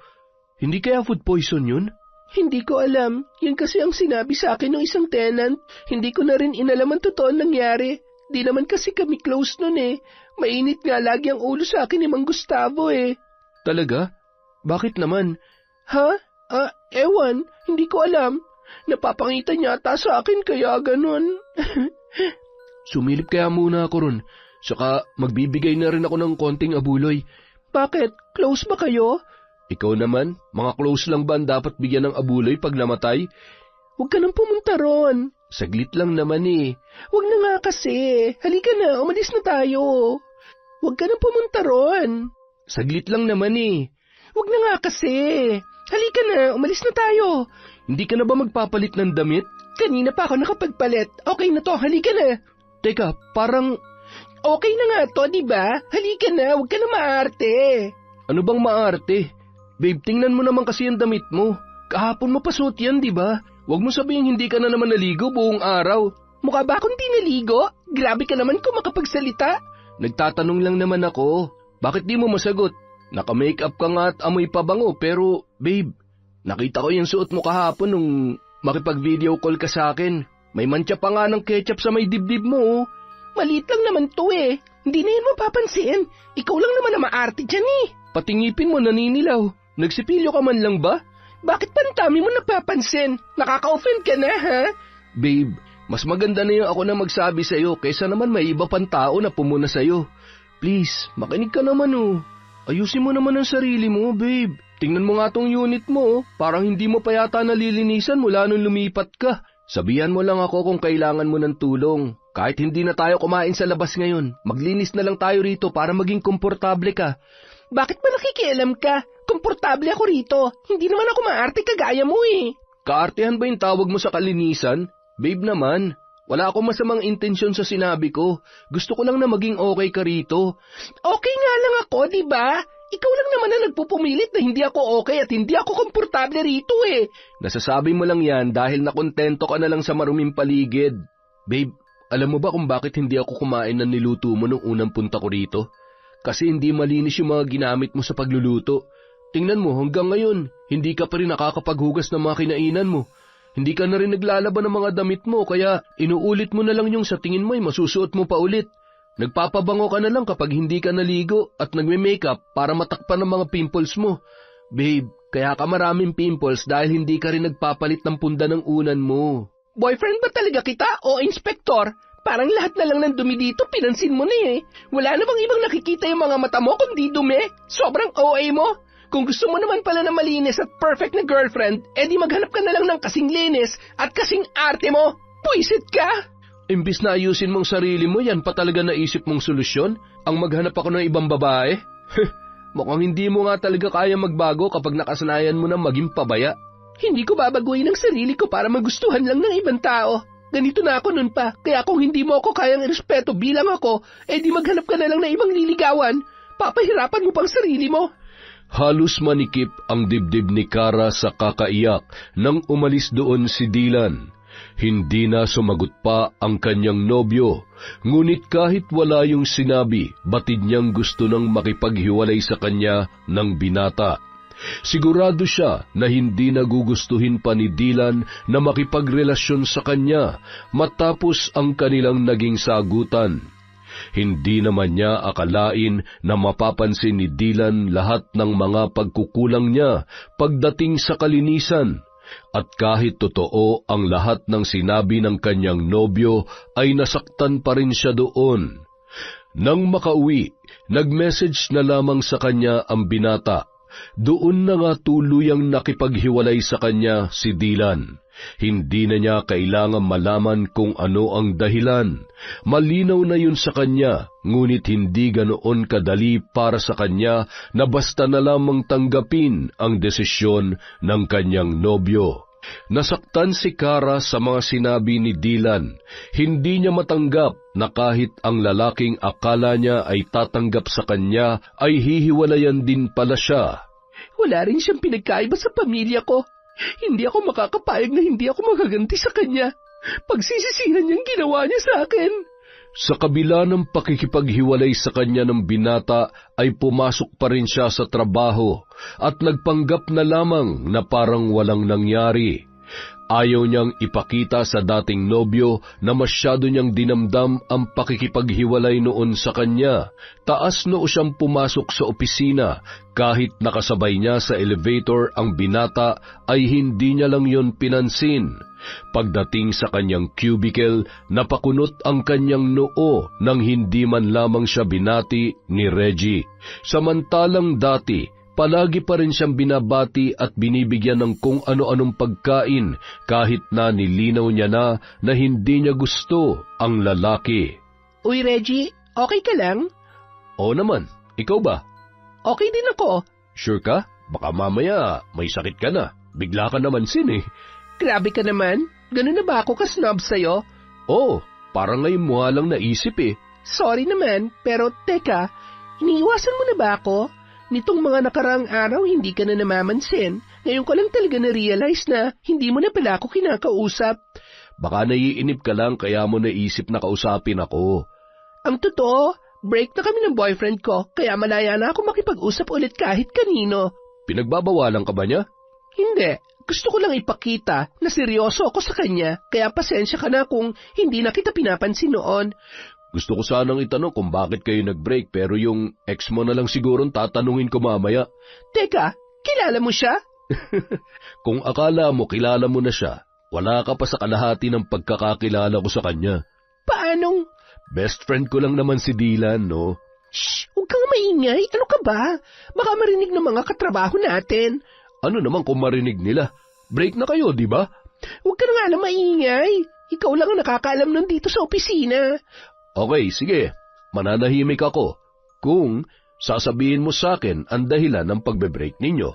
Hindi kaya food poison yun? Hindi ko alam. Yan kasi ang sinabi sa akin ng isang tenant. Hindi ko na rin inalam ang totoo nangyari. Di naman kasi kami close nun Mainit nga lagi ang ulo sa akin ni Mang Gustavo Talaga? Bakit naman? Ha? Ewan. Hindi ko alam. Napapangitan yata sa akin kaya ganun. Sumilip kaya muna ako ron. Saka magbibigay na rin ako ng konting abuloy. Bakit? Close ba kayo? Ikaw naman, mga close lang ba ang dapat bigyan ng abuloy pag namatay? Huwag ka nang pumunta ron. Saglit lang naman Huwag na nga kasi. Halika na, umalis na tayo. Huwag ka nang pumunta ron. Saglit lang naman Huwag na nga kasi. Halika na, umalis na tayo. Hindi ka na ba magpapalit ng damit? Kanina pa ako nakapagpalit. Okay na to, halika na. Teka, parang... Okay na nga to, diba? Halika na, huwag ka na maarte. Ano bang maarte? Babe, tingnan mo naman kasi ang damit mo. Kahapon mo pa suot yan, diba? Huwag mo sabihin hindi ka na naman naligo buong araw. Mukha ba akong di naligo? Grabe ka naman kung makapagsalita. Nagtatanong lang naman ako. Bakit di mo masagot? Naka-makeup ka nga at amoy pabango pero, babe, nakita ko yung suot mo kahapon nung makipag-video call ka sa akin. May mantsa pa nga ng ketchup sa may dibdib mo. Maliit lang naman to Hindi na yan mapapansin. Ikaw lang naman na maarte dyan Patingipin mo naninilaw. Nagsipilyo ka man lang ba? Bakit pantami mo napapansin? Nakaka-offend ka na, ha? Babe, mas maganda na yung ako na magsabi sa'yo kaysa naman may iba pang tao na pumuna sa'yo. Please, makinig ka naman Ayusin mo naman ang sarili mo, babe. Tingnan mo nga tong unit mo, parang hindi mo pa yata nalilinisan mula nung lumipat ka. Sabihan mo lang ako kung kailangan mo ng tulong. Kahit hindi na tayo kumain sa labas ngayon, maglinis na lang tayo rito para maging komportable ka. Bakit ba nakikialam ka? Komportable ako rito. Hindi naman ako maarte kagaya mo Kaartehan ba yung tawag mo sa kalinisan? Babe naman, wala akong masamang intensyon sa sinabi ko. Gusto ko lang na maging okay ka rito. Okay nga lang ako, diba? Ikaw lang naman na nagpupumilit na hindi ako okay at hindi ako komportable rito Nasasabi mo lang yan dahil nakontento ka na lang sa maruming paligid. Babe, alam mo ba kung bakit hindi ako kumain ng niluto mo nung unang punta ko rito? Kasi hindi malinis yung mga ginamit mo sa pagluluto. Tingnan mo, hanggang ngayon, hindi ka pa rin nakakapaghugas ng mga kinainan mo. Hindi ka na rin naglalaban ng mga damit mo, kaya inuulit mo na lang yung sa tingin mo ay masusuot mo pa ulit. Nagpapabango ka na lang kapag hindi ka naligo at nagme-makeup para matakpan ng mga pimples mo. Babe, kaya ka maraming pimples dahil hindi ka rin nagpapalit ng punda ng unan mo. Boyfriend ba talaga kita o inspektor? Parang lahat na lang ng dumi dito pinansin mo na Wala na bang ibang nakikita yung mga mata mo kundi dumi? Sobrang OA mo. Kung gusto mo naman pala na malinis at perfect na girlfriend, edi maghanap ka na lang ng kasing linis at kasing arte mo. Puisit ka! Imbis na ayusin mong sarili mo, yan pa talaga naisip mong solusyon? Ang maghanap ako ng ibang babae? Mukhang hindi mo nga talaga kaya magbago kapag nakasanayan mo na maging pabaya. Hindi ko babaguhin ang sarili ko para magustuhan lang ng ibang tao. Ganito na ako nun pa, kaya kung hindi mo ako kayang irespeto bilang ako, edi maghanap ka na lang ng ibang liligawan. Papahirapan mo pang sarili mo. Halos manikip ang dibdib ni Kara sa kakaiyak nang umalis doon si Dylan. Hindi na sumagot pa ang kanyang nobyo, ngunit kahit wala yung sinabi, batid niyang gusto nang makipaghiwalay sa kanya ng binata. Sigurado siya na hindi nagugustuhin pa ni Dylan na makipagrelasyon sa kanya matapos ang kanilang naging sagutan. Hindi naman niya akalain na mapapansin ni Dylan lahat ng mga pagkukulang niya pagdating sa kalinisan. At kahit totoo ang lahat ng sinabi ng kanyang nobyo, ay nasaktan pa rin siya doon. Nang makauwi, nag-message na lamang sa kanya ang binata. Doon na nga tuluyang nakipaghiwalay sa kanya si Dylan. Hindi na niya kailangan malaman kung ano ang dahilan. Malinaw na yun sa kanya, ngunit hindi ganoon kadali para sa kanya na basta na lamang tanggapin ang desisyon ng kanyang nobyo. Nasaktan si Kara sa mga sinabi ni Dylan. Hindi niya matanggap na kahit ang lalaking akala niya ay tatanggap sa kanya ay hihiwalayan din pala siya. Wala rin siyang pinagkaiba sa pamilya ko. Hindi ako makakapayag na hindi ako magaganti sa kanya. Pagsisisihan niyang ginawa niya sa akin. Sa kabila ng pakikipaghiwalay sa kanya ng binata, ay pumasok pa rin siya sa trabaho at nagpanggap na lamang na parang walang nangyari. Ayaw niyang ipakita sa dating nobyo na masyado niyang dinamdam ang pakikipaghiwalay noon sa kanya. Taas noo siyang pumasok sa opisina, kahit nakasabay niya sa elevator ang binata ay hindi niya lang yon pinansin. Pagdating sa kanyang cubicle, napakunot ang kanyang noo nang hindi man lamang siya binati ni Reggie. Samantalang dati, palagi pa rin siyang binabati at binibigyan ng kung ano-anong pagkain kahit na nilinaw niya na hindi niya gusto ang lalaki. Uy, Reggie, okay ka lang? Oo naman, ikaw ba? Okay din ako. Sure ka? Baka mamaya may sakit ka na. Bigla ka naman eh. Grabe ka naman. Ganun na ba ako ka-snob sa'yo? Oo, parang ngayon mo lang naisip eh. Sorry naman, pero teka, iniiwasan mo na ba ako? Nitong mga nakaraang araw, hindi ka na namamansin. Ngayon ko lang talaga na-realize na hindi mo na pala ako kinakausap. Baka naiinip ka lang kaya mo naisip na kausapin ako. Ang totoo, break na kami ng boyfriend ko, kaya malaya na ako makipag-usap ulit kahit kanino. Pinagbabawalan ka ba niya? Hindi. Gusto ko lang ipakita na seryoso ako sa kanya, kaya pasensya ka na kung hindi na kita pinapansin noon. Gusto ko sanang itanong kung bakit kayo nag-break pero yung ex mo na lang sigurong tatanungin ko mamaya. Teka, kilala mo siya? Kung akala mo kilala mo na siya, wala ka pa sa kalahati ng pagkakakilala ko sa kanya. Paanong? Best friend ko lang naman si Dylan, no? Shh! Huwag kang maingay. Ano ka ba? Baka marinig ng mga katrabaho natin. Ano naman kung marinig nila? Break na kayo, di ba? Huwag ka na nga na maingay. Ikaw lang ang nakakaalam nun dito sa opisina. Okay, sige. Mananahimik ako. Kung sasabihin mo sa akin ang dahilan ng pagbe-break ninyo.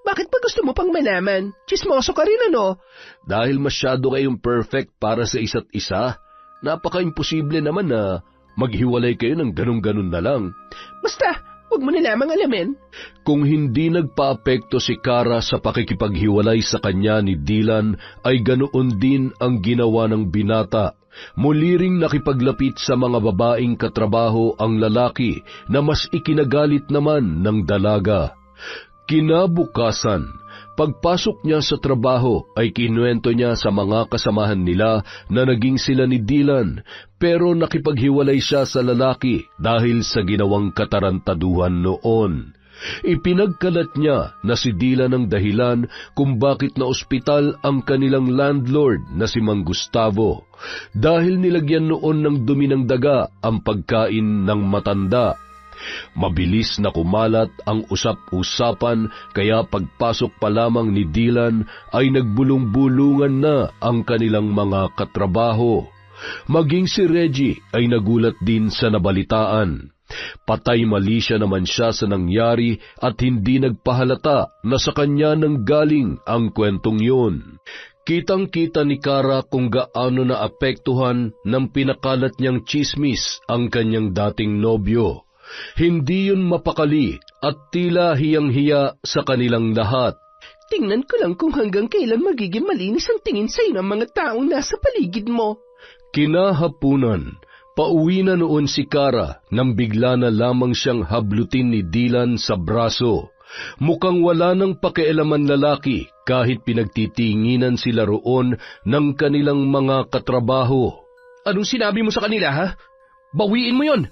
Bakit pa gusto mo pang malaman? Chismoso ka rin, ano? Dahil masyado kayong perfect para sa isa't isa. Napaka-imposible naman na maghiwalay kayo ng ganun-ganun na lang. Basta, huwag mo na lamang alamin. Kung hindi nagpaapekto si Kara sa pakikipaghiwalay sa kanya ni Dylan, ay ganoon din ang ginawa ng binata. Muli ring nakipaglapit sa mga babaeng katrabaho ang lalaki na mas ikinagalit naman ng dalaga. Kinabukasan, pagpasok niya sa trabaho ay kinuwento niya sa mga kasamahan nila na naging sila ni Dylan, pero nakipaghiwalay siya sa lalaki dahil sa ginawang katarantaduhan noon. Ipinagkalat niya na si Dylan ang dahilan kung bakit na ospital ang kanilang landlord na si Mang Gustavo, dahil nilagyan noon ng dumi ng daga ang pagkain ng matanda. Mabilis na kumalat ang usap-usapan kaya pagpasok pa lamang ni Dylan ay nagbulong-bulungan na ang kanilang mga katrabaho. Maging si Reggie ay nagulat din sa nabalitaan. Patay-mali siya naman siya sa nangyari at hindi nagpahalata na sa kanya nang galing ang kwentong yun. Kitang-kita ni Kara kung gaano naapektuhan ng pinakalat niyang tsismis ang kanyang dating nobyo. Hindi yun mapakali at tila hiyang-hiya sa kanilang lahat. Tingnan ko lang kung hanggang kailan magiging malinis ang tingin sa'yo ng mga taong nasa paligid mo. Kinahapunan, pauwi na noon si Kara nang bigla na lamang siyang hablutin ni Dylan sa braso. Mukhang wala nang pakialaman lalaki kahit pinagtitinginan sila roon ng kanilang mga katrabaho. Anong sinabi mo sa kanila, ha? Bawiin mo yon.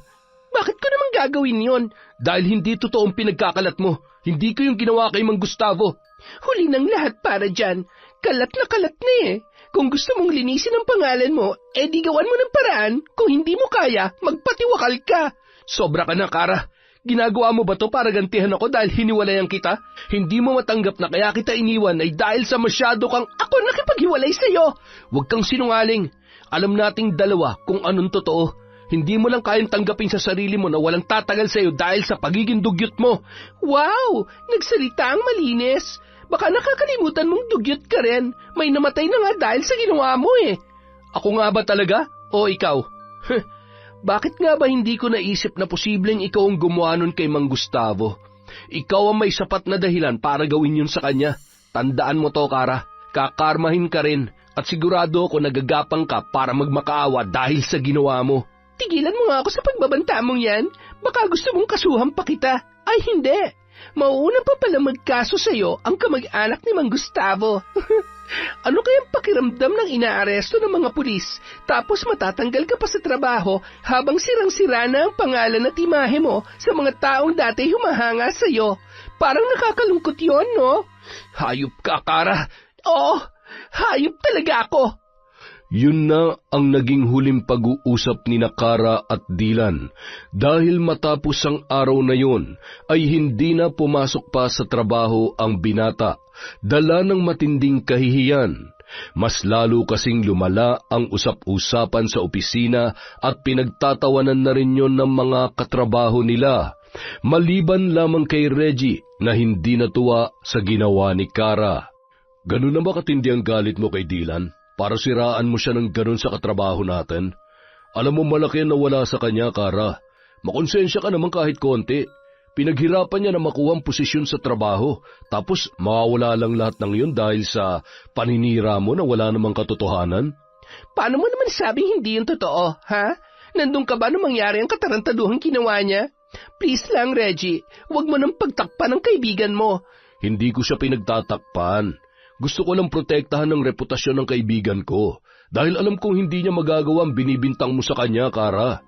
Bakit ko naman gagawin yon? Dahil hindi totoong pinagkakalat mo. Hindi ko yung ginawa kay Mang Gustavo. Huli ng lahat para dyan. Kalat na eh. Kung gusto mong linisin ang pangalan mo, di gawan mo ng paraan. Kung hindi mo kaya, magpatiwakal ka. Sobra ka na, Kara. Ginagawa mo ba to para gantihan ako dahil hiniwalayan kita? Hindi mo matanggap na kaya kita iniwan ay dahil sa masyado kang ako nakipaghiwalay sa'yo. Huwag kang sinungaling. Alam nating dalawa kung anong totoo. Hindi mo lang kayang tanggapin sa sarili mo na walang tatagal sa'yo dahil sa pagiging dugyot mo. Wow! Nagsalita ang malinis. Baka nakakalimutan mong dugyot ka rin. May namatay na nga dahil sa ginawa mo eh. Ako nga ba talaga? O ikaw? Bakit nga ba hindi ko naisip na posibleng ikaw ang gumawa nun kay Mang Gustavo? Ikaw ang may sapat na dahilan para gawin yun sa kanya. Tandaan mo to, Kara. Kakarmahin ka rin at sigurado ako nagagapang ka para magmakaawa dahil sa ginawa mo. Tigilan mo nga ako sa pagbabanta mong yan. Baka gusto mong kasuhan pa kita. Ay hindi. Mauuna pa pala magkaso sa'yo ang kamag-anak ni Mang Gustavo. Ano kayang pakiramdam ng inaaresto ng mga pulis tapos matatanggal ka pa sa trabaho habang sirang-sira na ang pangalan at imahe mo sa mga taong dati humahanga sa'yo? Parang nakakalungkot yon, no? Hayop ka, Kara. Oo, hayop talaga ako. Yun na ang naging huling pag-uusap ni Kara at Dylan dahil matapos ang araw na yun ay hindi na pumasok pa sa trabaho ang binata, dala ng matinding kahihiyan. Mas lalo kasing lumala ang usap-usapan sa opisina at pinagtatawanan na rin yun ng mga katrabaho nila, maliban lamang kay Reggie na hindi natuwa sa ginawa ni Kara. Ganun na ba katindi ang galit mo kay Dylan? Para siraan mo siya ng ganun sa katrabaho natin? Alam mo malaki na wala sa kanya, Kara. Makonsensya ka naman kahit konti. Pinaghirapan niya na makuha ang posisyon sa trabaho, tapos mawawala lang lahat ng yun dahil sa paninira mo na wala namang katotohanan? Paano mo naman sabing hindi yung totoo, ha? Nandun ka ba nung mangyari ang katarantaduhang ginawa niya? Please lang, Reggie, huwag mo nang pagtakpan ng kaibigan mo. Hindi ko siya pinagtatakpan. Gusto ko lang protektahan ng reputasyon ng kaibigan ko dahil alam kong hindi niya magagawa ang binibintang mo sa kanya, Kara.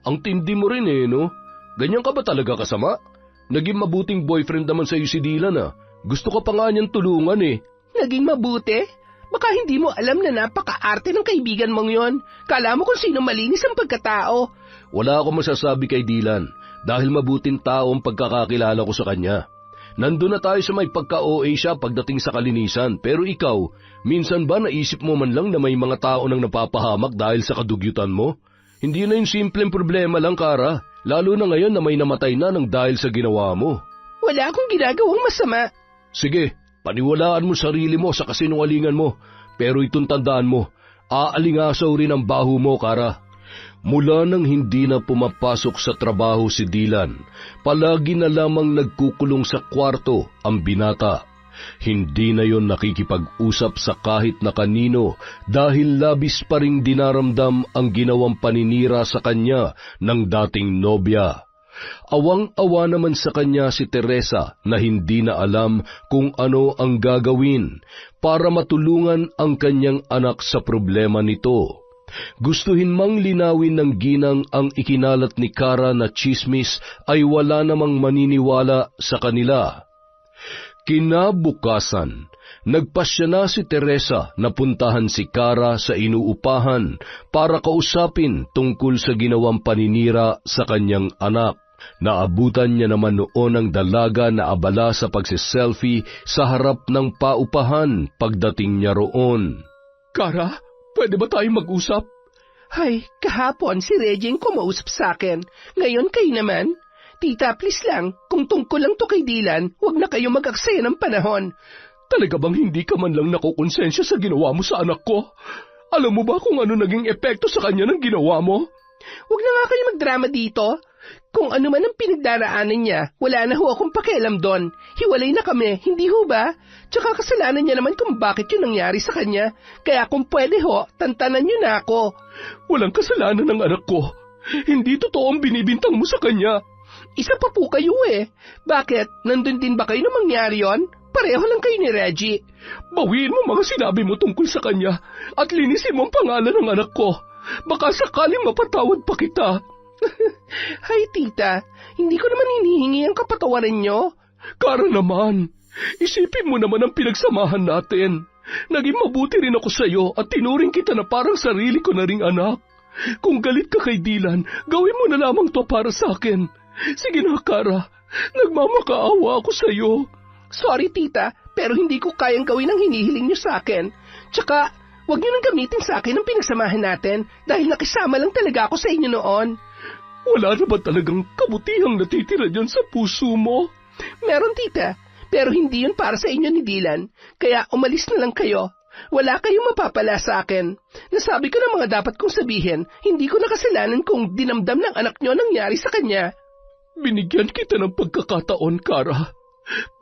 Ang tindi mo rin eh, no? Ganyan ka ba talaga kasama? Naging mabuting boyfriend naman sa'yo si Dylan ah. Gusto ka pa nga niyang tulungan eh. Naging mabuti? Baka hindi mo alam na napaka-arte ng kaibigan mong yon. Kala mo kung sino malinis ang pagkatao. Wala akong masasabi kay Dylan dahil mabuting tao ang pagkakakilala ko sa kanya. Nandun na tayo sa may pagka-OA siya pagdating sa kalinisan, pero ikaw, minsan ba naisip mo man lang na may mga tao nang napapahamak dahil sa kadugyutan mo? Hindi na yung simpleng problema lang, Kara, lalo na ngayon na may namatay na nang dahil sa ginawa mo. Wala akong ginagawang masama. Sige, paniwalaan mo sarili mo sa kasinungalingan mo, pero itong tandaan mo, aalingasaw rin ang baho mo, Kara. Mula nang hindi na pumapasok sa trabaho si Dylan, palagi na lamang nagkukulong sa kwarto ang binata. Hindi na yon nakikipag-usap sa kahit na kanino dahil labis pa ring dinaramdam ang ginawang paninira sa kanya ng dating nobya. Awang-awa naman sa kanya si Teresa na hindi na alam kung ano ang gagawin para matulungan ang kanyang anak sa problema nito. Gustuhin mang linawin ng ginang ang ikinalat ni Kara na tsismis ay wala namang maniniwala sa kanila. Kinabukasan, nagpasya na si Teresa na puntahan si Kara sa inuupahan para kausapin tungkol sa ginawang paninira sa kanyang anak. Naabutan niya naman noon ang dalaga na abala sa pagsiselfie sa harap ng paupahan pagdating niya roon. Kara? Pwede ba tayong mag-usap? Ay, kahapon si Reggie ang kumausap sa akin. Ngayon kayo naman. Tita, please lang, kung tungkol lang to kay Dylan, huwag na kayo mag-aksaya ng panahon. Talaga bang hindi ka man lang nakukonsensya sa ginawa mo sa anak ko? Alam mo ba kung ano naging epekto sa kanya ng ginawa mo? Huwag na nga kayo magdrama dito. Kung ano man ang pinagdaraanan niya, wala na ho akong pakialam doon. Hiwalay na kami, hindi ho ba? Tsaka kasalanan niya naman kung bakit yun nangyari sa kanya. Kaya kung pwede ho, tantanan niyo na ako. Walang kasalanan ng anak ko. Hindi totoo ang binibintang mo sa kanya. Isa pa po kayo eh. Bakit? Nandun din ba kayo na mangyari yon? Pareho lang kayo ni Reggie. Bawiin mo mga sinabi mo tungkol sa kanya at linisin mo ang pangalan ng anak ko. Baka sakaling mapatawad pa kita. Hay tita, hindi ko naman hinihingi ang kapatawaran nyo. Kara naman, isipin mo naman ang pinagsamahan natin. Naging mabuti rin ako sa iyo at tinuring kita na parang sarili ko na ring anak. Kung galit ka kay Dylan, gawin mo na lamang to para sa akin. Sige na, Kara, nagmamakaawa ako sa iyo. Sorry tita, pero hindi ko kayang gawin ang hinihiling niyo sa akin. Tsaka, huwag niyo nang gamitin sa akin ang pinagsamahan natin dahil nakisama lang talaga ako sa inyo noon. Wala na ba talagang kabutihang natitira dyan sa puso mo? Meron tita, pero hindi yun para sa inyo ni Dylan, kaya umalis na lang kayo. Wala kayong mapapala sa akin. Nasabi ko na mga dapat kong sabihin, hindi ko nakasalanan kung dinamdam ng anak niyo nangyari sa kanya. Binigyan kita ng pagkakataon, Kara.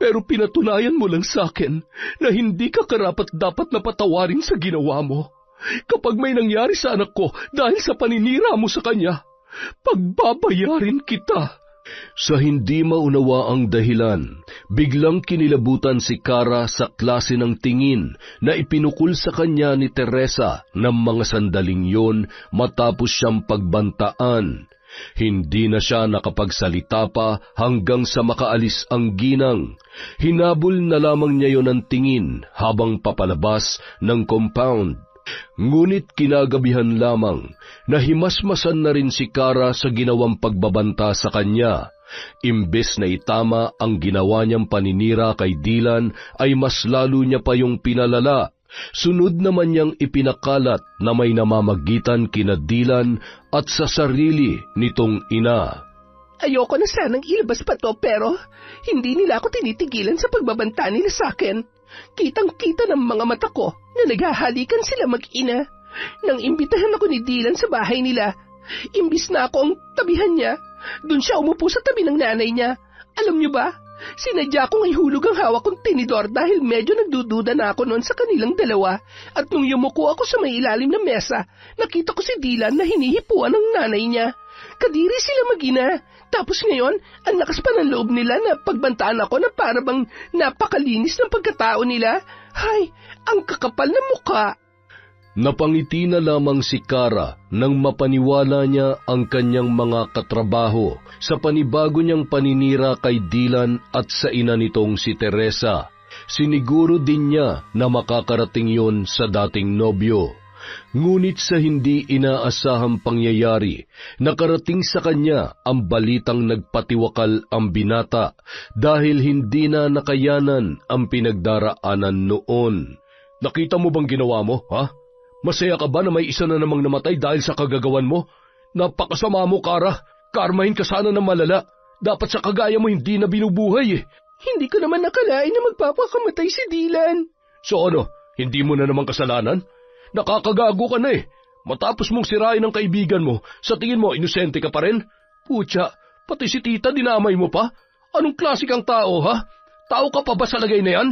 Pero pinatunayan mo lang sa akin na hindi ka karapat-dapat na patawarin sa ginawa mo. Kapag may nangyari sa anak ko dahil sa paninira mo sa kanya, pagbabayarin kita. Sa hindi maunawa ang dahilan, biglang kinilabutan si Kara sa klase ng tingin na ipinukol sa kanya ni Teresa ng mga sandaling yon matapos siyang pagbantaan. Hindi na siya nakapagsalita pa hanggang sa makaalis ang ginang. Hinabol na lamang niya yon ng tingin habang papalabas ng compound. Ngunit kinagabihan lamang, nahimasmasan na rin si Kara sa ginawang pagbabanta sa kanya. Imbes na itama ang ginawa niyang paninira kay Dylan, ay mas lalo niya pa yung pinalala. Sunod naman niyang ipinakalat na may namamagitan kina Dylan at sa sarili nitong ina. Ayoko na sanang ilabas pa to pero hindi nila ako tinitigilan sa pagbabanta nila sa akin. Kitang-kita ng mga mata ko na naghahalikan sila mag-ina. Nang imbitahan ako ni Dylan sa bahay nila, imbis na ako ang tabihan niya, doon siya umupo sa tabi ng nanay niya. Alam niyo ba, sinadya kong ihulog ang hawak kong tinidor dahil medyo nagdududa na ako noon sa kanilang dalawa. At nung yumuko ako sa may ilalim ng mesa, nakita ko si Dylan na hinihipuan ng nanay niya. Kadiri sila mag-ina. Tapos ngayon, ang lakas pa ng loob nila na pagbantaan ako na para bang napakalinis ng pagkatao nila. Hay, ang kakapal na mukha. Napangiti na lamang si Kara nang mapaniwala niya ang kanyang mga katrabaho sa panibago niyang paninira kay Dylan at sa ina nitong si Teresa. Siniguro din niya na makakarating yon sa dating nobyo. Ngunit sa hindi inaasahang pangyayari, nakarating sa kanya ang balitang nagpatiwakal ang binata dahil hindi na nakayanan ang pinagdaraanan noon. Nakita mo bang ginawa mo, ha? Masaya ka ba na may isa na namang namatay dahil sa kagagawan mo? Napakasama mo, Kara. Karmahin ka sana ng malala. Dapat sa kagaya mo hindi na binubuhay eh. Hindi ko naman nakalain na magpapakamatay si Dylan. So ano, hindi mo na naman kasalanan? Nakakagago ka na eh. Matapos mong sirain ang kaibigan mo, sa tingin mo inosente ka pa rin? Putya, pati si tita dinamay mo pa? Anong klase kang tao, ha? Tao ka pa ba sa lagay na yan?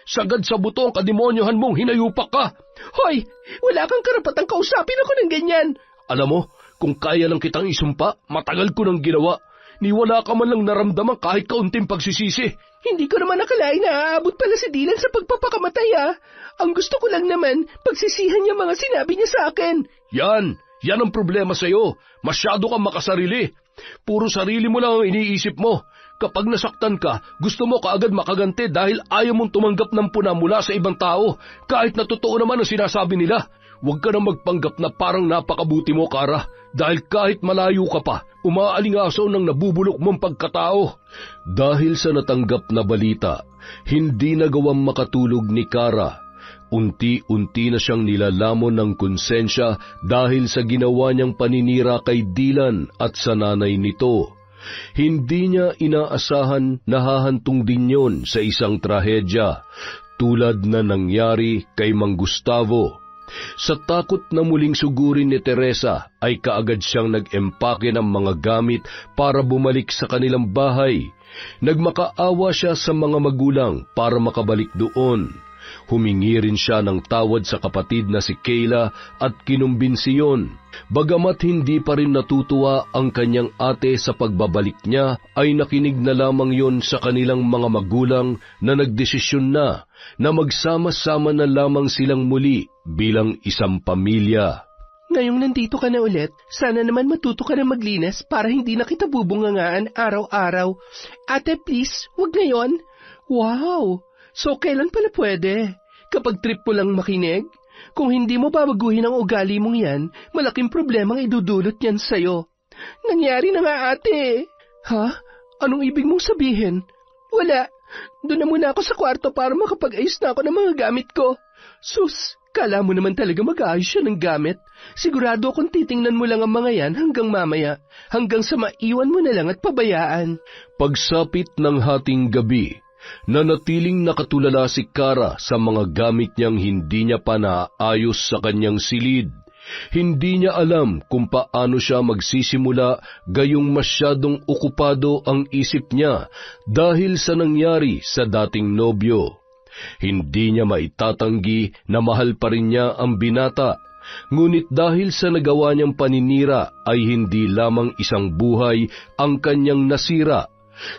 Sagad sa buto ang kademonyohan mong hinayupak ka. Hoy, wala kang karapatang kausapin ako ng ganyan. Alam mo, kung kaya lang kitang isumpa, matagal ko nang ginawa. Ni wala ka man lang naramdaman kahit kaunting pagsisisi. Hindi ko naman nakalain na aabot pala si Dylan sa pagpapakamatay ha. Ang gusto ko lang naman, pagsisihan niya mga sinabi niya sa akin. Yan ang problema sa'yo. Masyado kang makasarili. Puro sarili mo lang ang iniisip mo. Kapag nasaktan ka, gusto mo kaagad makaganti dahil ayaw mong tumanggap ng puna mula sa ibang tao, kahit na totoo naman ang sinasabi nila. Huwag ka nang magpanggap na parang napakabuti mo, Kara, dahil kahit malayo ka pa, umaalingasaw ng nabubulok mong pagkatao. Dahil sa natanggap na balita, hindi nagawang makatulog ni Kara. Unti-unti na siyang nilalamon ng konsensya dahil sa ginawa niyang paninira kay Dylan at sa nanay nito. Hindi niya inaasahan na hahantong din yon sa isang trahedya, tulad na nangyari kay Mang Gustavo. Sa takot na muling sugurin ni Teresa, ay kaagad siyang nag-empake ng mga gamit para bumalik sa kanilang bahay. Nagmakaawa siya sa mga magulang para makabalik doon. Humingi rin siya ng tawad sa kapatid na si Kayla at kinumbinsi yun. Bagamat hindi pa rin natutuwa ang kanyang ate sa pagbabalik niya, ay nakinig na lamang yon sa kanilang mga magulang na nagdesisyon na magsama-sama na lamang silang muli bilang isang pamilya. Ngayong nandito ka na ulit, sana naman matuto ka na maglinis para hindi na kita bubungangaan araw-araw. Ate, please, wag ngayon. Wow! So, kailan pala pwede? Kapag trip mo lang makinig? Kung hindi mo babaguhin ang ugali mong yan, malaking problemang idudulot yan sa'yo. Nangyari na nga, ate. Ha? Anong ibig mong sabihin? Wala. Doon na muna ako sa kwarto para makapag-ayos na ako ng mga gamit ko. Sus, kala mo naman talaga mag-aayos siya ng gamit. Sigurado akong titingnan mo lang ang mga yan hanggang mamaya, hanggang sa maiwan mo na lang at pabayaan. Pagsapit ng hating gabi, nanatiling nakatulala si Kara sa mga gamit niyang hindi niya pa naayos sa kanyang silid. Hindi niya alam kung paano siya magsisimula, gayong masyadong okupado ang isip niya dahil sa nangyari sa dating nobyo. Hindi niya maitatanggi na mahal pa rin niya ang binata, ngunit dahil sa nagawa niyang paninira ay hindi lamang isang buhay ang kanyang nasira.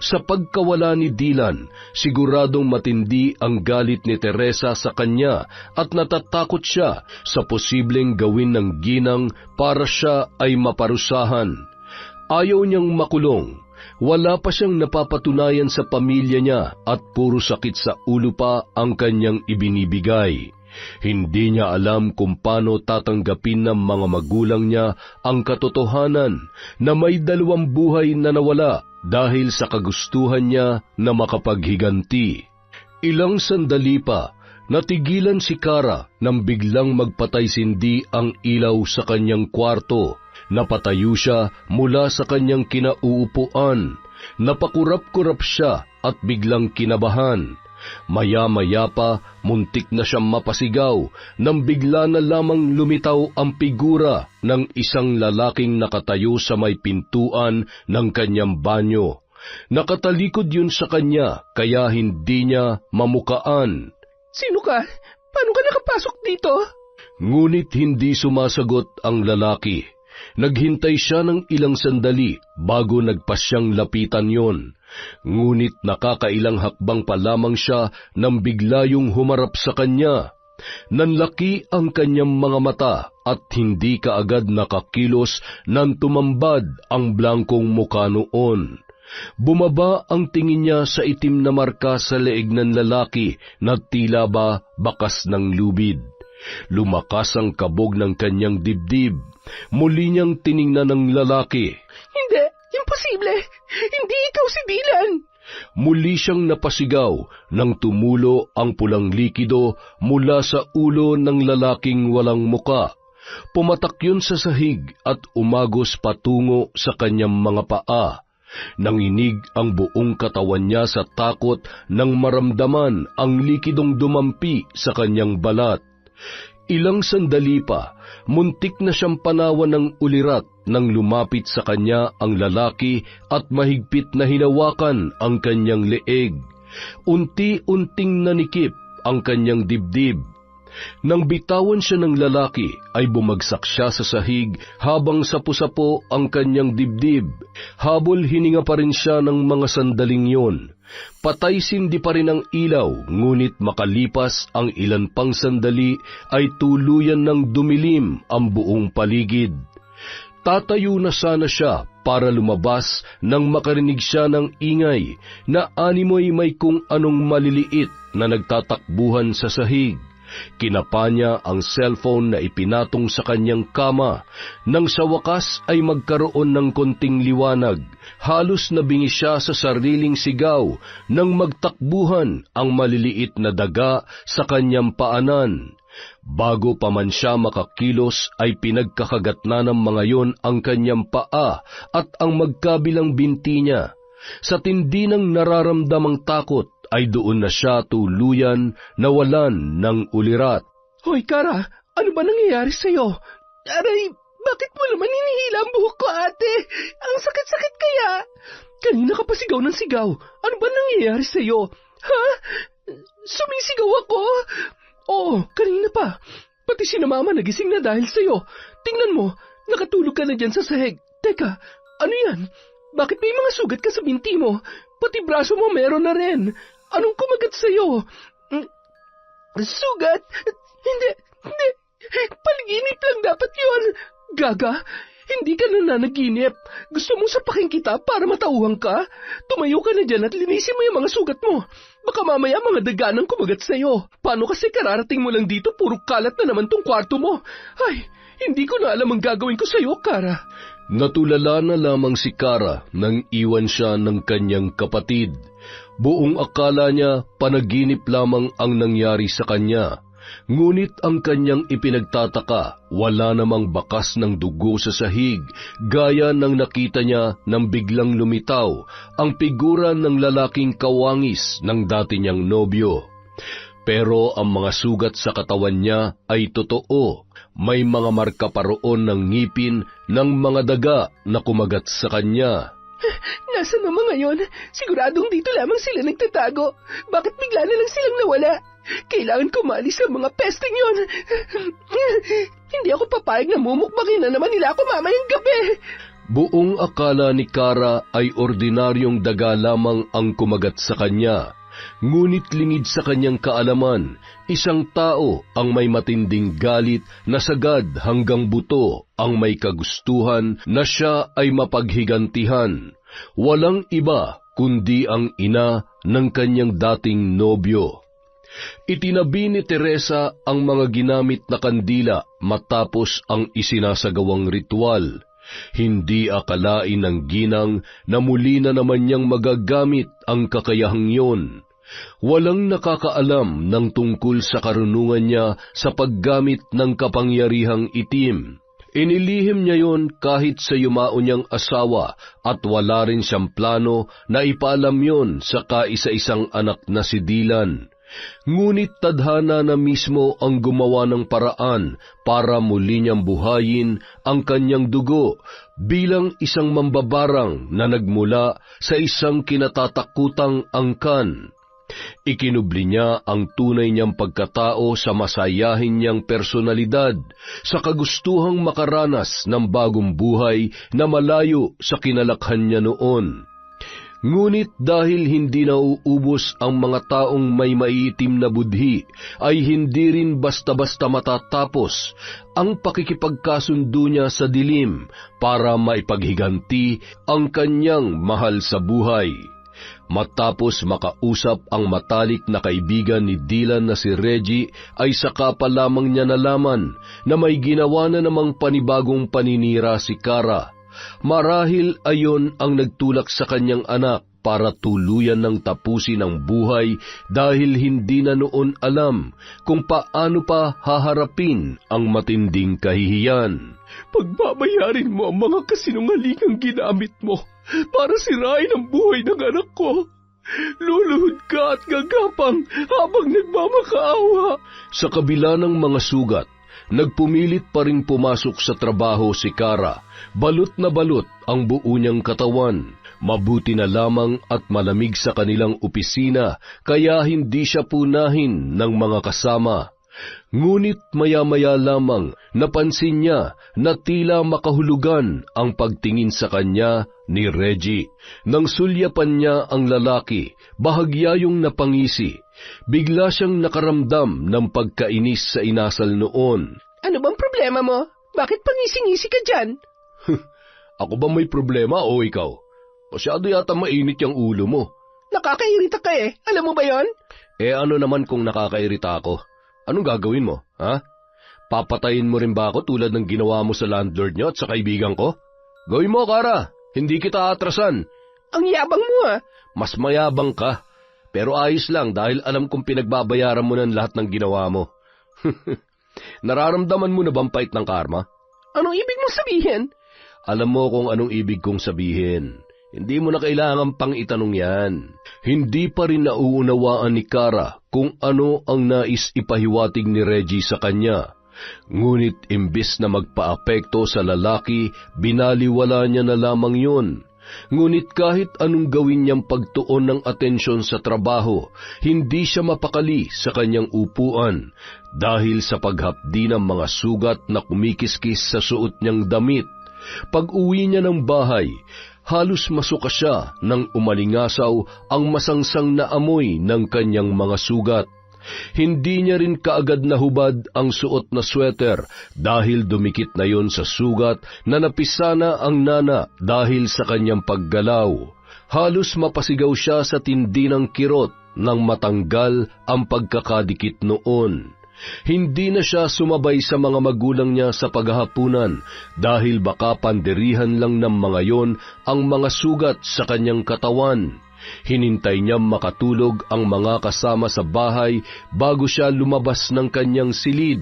Sa pagkawala ni Dylan, siguradong matindi ang galit ni Teresa sa kanya at natatakot siya sa posibleng gawin ng ginang para siya ay maparusahan. Ayaw niyang makulong. Wala pa siyang napapatunayan sa pamilya niya at puro sakit sa ulo pa ang kanyang ibinibigay. Hindi niya alam kung paano tatanggapin ng mga magulang niya ang katotohanan na may 2 buhay na nawala dahil sa kagustuhan niya na makapaghiganti. Ilang sandali pa, natigilan si Kara nang biglang magpatay-sindi ang ilaw sa kanyang kwarto. Napatayo siya mula sa kanyang kinauupuan. Napakurap-kurap siya at biglang kinabahan. Maya-maya pa, muntik na siyang mapasigaw nang bigla na lamang lumitaw ang figura ng isang lalaking nakatayo sa may pintuan ng kanyang banyo. Nakatalikod yun sa kanya kaya hindi niya mamukaan. Sino ka? Paano ka nakapasok dito? Ngunit hindi sumasagot ang lalaki. Naghintay siya ng ilang sandali bago nagpasyang lapitan yon. Ngunit nakakailang hakbang pa lamang siya nang bigla yung humarap sa kanya. Nanlaki ang kanyang mga mata at hindi kaagad nakakilos nang tumambad ang blangkong mukha noon. Bumaba ang tingin niya sa itim na marka sa leeg ng lalaki na tila ba bakas ng lubid. Lumakas ang kabog ng kanyang dibdib. Muli niyang tiningnan ng lalaki. Hindi, imposible. Hindi ikaw si Dylan. Muli siyang napasigaw nang tumulo ang pulang likido mula sa ulo ng lalaking walang muka. Pumatak yun sa sahig at umagos patungo sa kanyang mga paa. Nanginig ang buong katawan niya sa takot nang maramdaman ang likidong dumampi sa kanyang balat. Ilang sandali pa, muntik na siyang panawan ng ulirat nang lumapit sa kanya ang lalaki at mahigpit na hinawakan ang kanyang leeg. Unti-unting nanikip ang kanyang dibdib. Nang bitawan siya ng lalaki, ay bumagsak siya sa sahig habang sapo-sapo ang kanyang dibdib. Habol hininga pa rin siya ng mga sandaling yon. Patay-sindi pa rin ang ilaw, ngunit makalipas ang ilan pang sandali ay tuluyan ng dumilim ang buong paligid. Tatayo na sana siya para lumabas nang makarinig siya ng ingay na animoy may kung anong maliliit na nagtatakbuhan sa sahig. Kinapa niya ang cellphone na ipinatong sa kanyang kama. Nang sa wakas ay magkaroon ng konting liwanag, halos nabingi siya sa sariling sigaw nang magtakbuhan ang maliliit na daga sa kanyang paanan. Bago pa man siya makakilos ay pinagkakagat na ng mga yon ang kanyang paa at ang magkabilang binti niya. Sa tindi ng nararamdamang takot, ay doon na siya tuluyan nawalan ng ulirat. Hoy, Kara, ano ba nangyayari sa'yo? Aray, bakit mo naman hinihila ang buhok ko, ate? Ang sakit-sakit kaya? Kanina ka pa sigaw ng sigaw. Ano ba nangyayari sa'yo? Ha? Sumisigaw ako! Oo, kanina pa. Pati si na Mama nagising na dahil sa'yo. Tingnan mo, nakatulog ka na dyan sa sahig. Teka, ano yan? Bakit may mga sugat ka sa binti mo? Pati braso mo meron na rin. Anong kumagat sa'yo? Sugat? Hindi. Paliginip lang dapat yon. Gaga, hindi ka na nanaginip. Gusto mong sapakin kita para matauhan ka? Tumayo ka na dyan at linisin mo yung mga sugat mo. Baka mamaya mga daganang kumagat sa'yo. Paano kasi kararating mo lang dito, puro kalat na naman tong kwarto mo? Ay, hindi ko na alam ang gagawin ko sa'yo, Kara. Natulala na lamang si Kara nang iwan siya ng kanyang kapatid. Buong akala niya panaginip lamang ang nangyari sa kanya. Ngunit ang kanyang ipinagtataka, wala namang bakas ng dugo sa sahig, gaya ng nakita niya nang biglang lumitaw ang figura ng lalaking kawangis ng dati niyang nobyo. Pero ang mga sugat sa katawan niya ay totoo. May mga marka pa roon ng ngipin ng mga daga na kumagat sa kanya. Nasaan na mga yon? Siguradong dito lamang sila nagtatago. Bakit bigla na lang silang nawala? Kailangan ko maalis ang mga pesting yon. Hindi ako papayag na mumukbakin na naman nila ako mamayang gabi. Buong akala ni Kara ay ordinaryong daga lamang ang kumagat sa kanya. Ngunit lingid sa kanyang kaalaman, isang tao ang may matinding galit na sagad hanggang buto ang may kagustuhan na siya ay mapaghigantihan. Walang iba kundi ang ina ng kanyang dating nobyo. Itinabi ni Teresa ang mga ginamit na kandila matapos ang isinasagawang ritual. Hindi akalain ng ginang na muli na naman niyang magagamit ang kakayahang yun. Walang nakakaalam ng tungkol sa karunungan niya sa paggamit ng kapangyarihang itim. Inilihim niya yon kahit sa yumao niyang asawa at wala rin siyang plano na ipaalam yon sa kaisa-isang anak na si Dylan. Ngunit tadhana na mismo ang gumawa ng paraan para muli niyang buhayin ang kanyang dugo bilang isang mambabarang na nagmula sa isang kinatatakutang angkan. Ikinubli niya ang tunay niyang pagkatao sa masayahin niyang personalidad, sa kagustuhang makaranas ng bagong buhay na malayo sa kinalakhan niya noon. Ngunit dahil hindi nauubos ang mga taong may maiitim na budhi, ay hindi rin basta-basta matatapos ang pakikipagkasundo niya sa dilim para maipaghiganti ang kanyang mahal sa buhay. Matapos makausap ang matalik na kaibigan ni Dylan na si Reggie, ay saka pa lamang niya nalaman na may ginawa na namang panibagong paninira si Kara. Marahil ayon ang nagtulak sa kanyang anak para tuluyan ng tapusin ang buhay dahil hindi na noon alam kung paano pa haharapin ang matinding kahihiyan. Pagbabayarin mo ang mga kasinungalingang ginamit mo para sirain ang buhay ng anak ko. Luluhod ka at gagapang habang nagmamakaawa. Sa kabila ng mga sugat, nagpumilit pa rin pumasok sa trabaho si Kara. Balot na balot ang buo niyang katawan. Mabuti na lamang at malamig sa kanilang opisina, kaya hindi siya punahin ng mga kasama. Ngunit maya-maya lamang napansin niya na tila makahulugan ang pagtingin sa kanya ni Reggie. Nang sulyapan niya ang lalaki, bahagya yung napangisi. Bigla siyang nakaramdam ng pagkainis sa inasal noon. Ano bang problema mo? Bakit pangising-ngisi ka dyan? Ako ba may problema o ikaw? Masyado yata mainit yung ulo mo. Nakakairita ka eh. Alam mo ba yon? Ano naman kung nakakairita ako? Anong gagawin mo, ha? Papatayin mo rin ba ako tulad ng ginawa mo sa landlord niyo at sa kaibigan ko? Gawin mo, Kara. Hindi kita atrasan. Ang yabang mo ah. Mas mayabang ka. Pero ayos lang dahil alam kong pinagbabayaran mo ng lahat ng ginawa mo. Nararamdaman mo na bang pait ng karma? Anong ibig mong sabihin? Alam mo kung anong ibig kong sabihin. Hindi mo na kailangan pang itanong yan. Hindi pa rin nauunawaan ni Kara kung ano ang nais ipahiwatig ni Reggie sa kanya. Ngunit imbis na magpaapekto sa lalaki, binaliwala niya na lamang yun. Ngunit kahit anong gawin niyang pagtuon ng atensyon sa trabaho, hindi siya mapakali sa kanyang upuan dahil sa paghapdi ng mga sugat na kumikiskis sa suot niyang damit. Pag-uwi niya ng bahay, halos masuka siya nang umalingasaw ang masangsang na amoy ng kanyang mga sugat. Hindi niya rin kaagad nahubad ang suot na sweater dahil dumikit na yon sa sugat na napisana ang nana dahil sa kanyang paggalaw. Halos mapasigaw siya sa tindi ng kirot nang matanggal ang pagkakadikit noon. Hindi na siya sumabay sa mga magulang niya sa paghahapunan dahil baka pandirihan lang ng mga yon ang mga sugat sa kanyang katawan. Hinintay niya makatulog ang mga kasama sa bahay bago siya lumabas ng kanyang silid.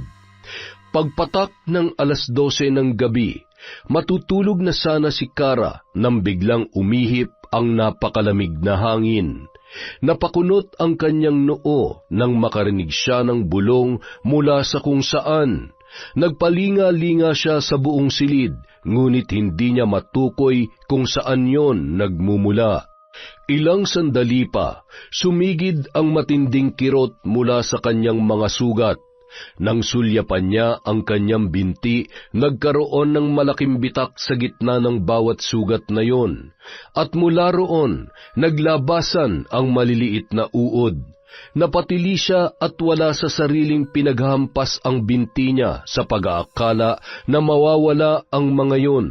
Pagpatak ng 12:00 ng gabi, matutulog na sana si Kara nang biglang umihip ang napakalamig na hangin. Napakunot ang kanyang noo nang makarinig siya ng bulong mula sa kung saan. Nagpalinga-linga siya sa buong silid, ngunit hindi niya matukoy kung saan yon nagmumula. Ilang sandali pa, sumigid ang matinding kirot mula sa kanyang mga sugat. Nang sulyapan niya ang kanyang binti, nagkaroon ng malaking bitak sa gitna ng bawat sugat na yon. At mula roon, naglabasan ang maliliit na uod. Napatili siya at wala sa sariling pinaghampas ang binti niya sa pag-aakala na mawawala ang mga yon.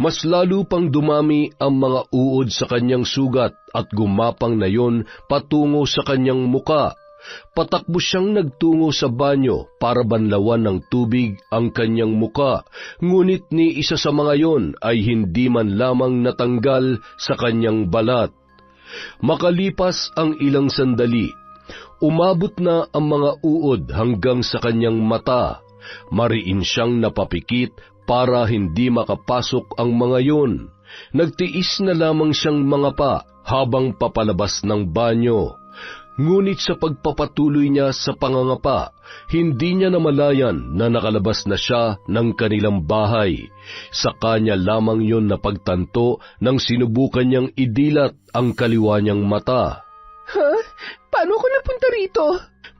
Mas lalo pang dumami ang mga uod sa kanyang sugat at gumapang na yon patungo sa kanyang muka. Patakbo siyang nagtungo sa banyo para banlawan ng tubig ang kanyang muka, ngunit ni isa sa mga yon ay hindi man lamang natanggal sa kanyang balat. Makalipas ang ilang sandali, umabot na ang mga uod hanggang sa kanyang mata. Mariin siyang napapikit para hindi makapasok ang mga yon. Nagtiis na lamang siyang mangapa habang papalabas ng banyo. Ngunit sa pagpapatuloy niya sa pangangapa, hindi niya namalayan na nakalabas na siya ng kanilang bahay. Sa kanya lamang yon napagtanto nang sinubukan niyang idilat ang kaliwa niyang mata. Ha? Paano ako napunta rito?